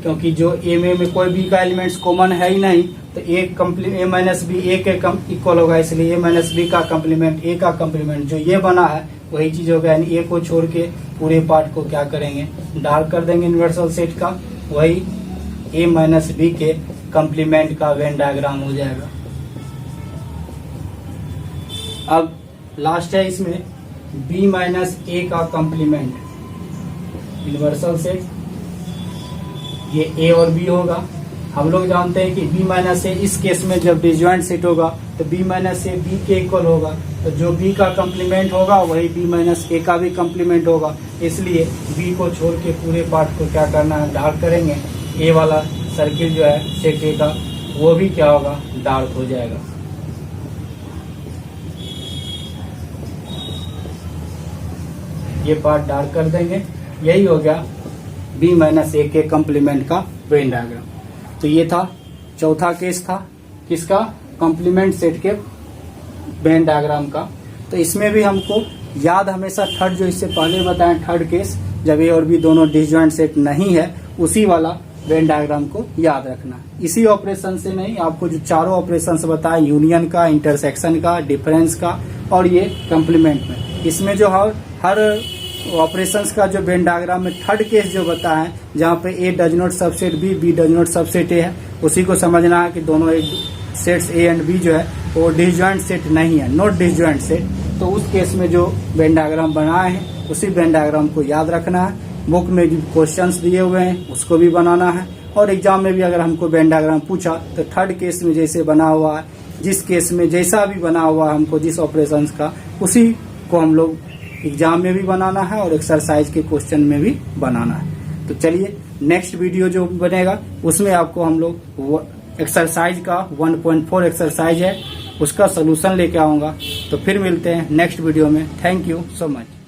क्योंकि जो ए में कोई बी का एलिमेंट्स कॉमन है ही नहीं, तो ए माइनस बी ए के इक्वल होगा, इसलिए ए माइनस बी का कॉम्प्लीमेंट ए का कॉम्प्लीमेंट जो ये बना है वही चीज होगा, यानी ए को छोड़ के पूरे पार्ट को क्या करेंगे, डार्क कर देंगे यूनिवर्सल सेट का, वही ए माइनस बी के कॉम्प्लीमेंट का वेन डायग्राम हो जाएगा। अब लास्ट है इसमें बी माइनस ए का कॉम्प्लीमेंट, यूनिवर्सल सेट, ये ए और बी होगा। हम लोग जानते हैं कि बी माइनस ए इस केस में जब डिसजॉइंट सेट होगा तो बी माइनस ए बी के इक्वल होगा, तो जो बी का कॉम्प्लीमेंट होगा वही बी माइनस ए का भी कॉम्प्लीमेंट होगा, इसलिए बी को छोड़ के पूरे पार्ट को क्या करना है, डार्क करेंगे। ए वाला सर्किल जो है सेट ए का वो भी क्या होगा, डार्क हो जाएगा। ये पार्ट डार्क कर देंगे, यही हो गया बी माइनस ए के कॉम्प्लीमेंट का वेन डायग्राम। तो ये था चौथा केस था किसका, कॉम्प्लीमेंट सेट के वेन डायग्राम का। तो इसमें भी हमको याद हमेशा थर्ड, जो इससे पहले बताएं थर्ड केस, जब ए और बी दोनों डिसजॉइंट सेट नहीं है, उसी वाला वेन डायग्राम को याद रखना। इसी ऑपरेशन से नहीं, आपको जो चारों ऑपरेशन बताए, यूनियन का, इंटरसेक्शन का, डिफरेंस का और ये कॉम्प्लीमेंट में, इसमें जो हर ऑपरेशंस का जो वेन डायग्राम में थर्ड केस जो बताया है, जहाँ पे A does not subset B, B does not subset A है, उसी को समझना है कि दोनों एक सेट्स ए एंड बी जो है वो डिसजॉइंट सेट नहीं है, नॉट डिसजॉइंट सेट। तो उस केस में जो वेन डायग्राम बनाए हैं उसी वेन डायग्राम को याद रखना है। बुक में जो क्वेश्चंस दिए हुए हैं उसको भी बनाना है, और एग्जाम में भी अगर हमको वेन डायग्राम पूछा तो थर्ड केस में जैसे बना हुआ है, जिस केस में जैसा भी बना हुआ है हमको जिस ऑपरेशन का, उसी को हम लोग एग्जाम में भी बनाना है और एक्सरसाइज के क्वेश्चन में भी बनाना है। तो चलिए नेक्स्ट वीडियो जो बनेगा उसमें आपको हम लोग एक्सरसाइज का 1.4 एक्सरसाइज है उसका सोल्यूशन लेके आऊंगा। तो फिर मिलते हैं नेक्स्ट वीडियो में। Thank you so much.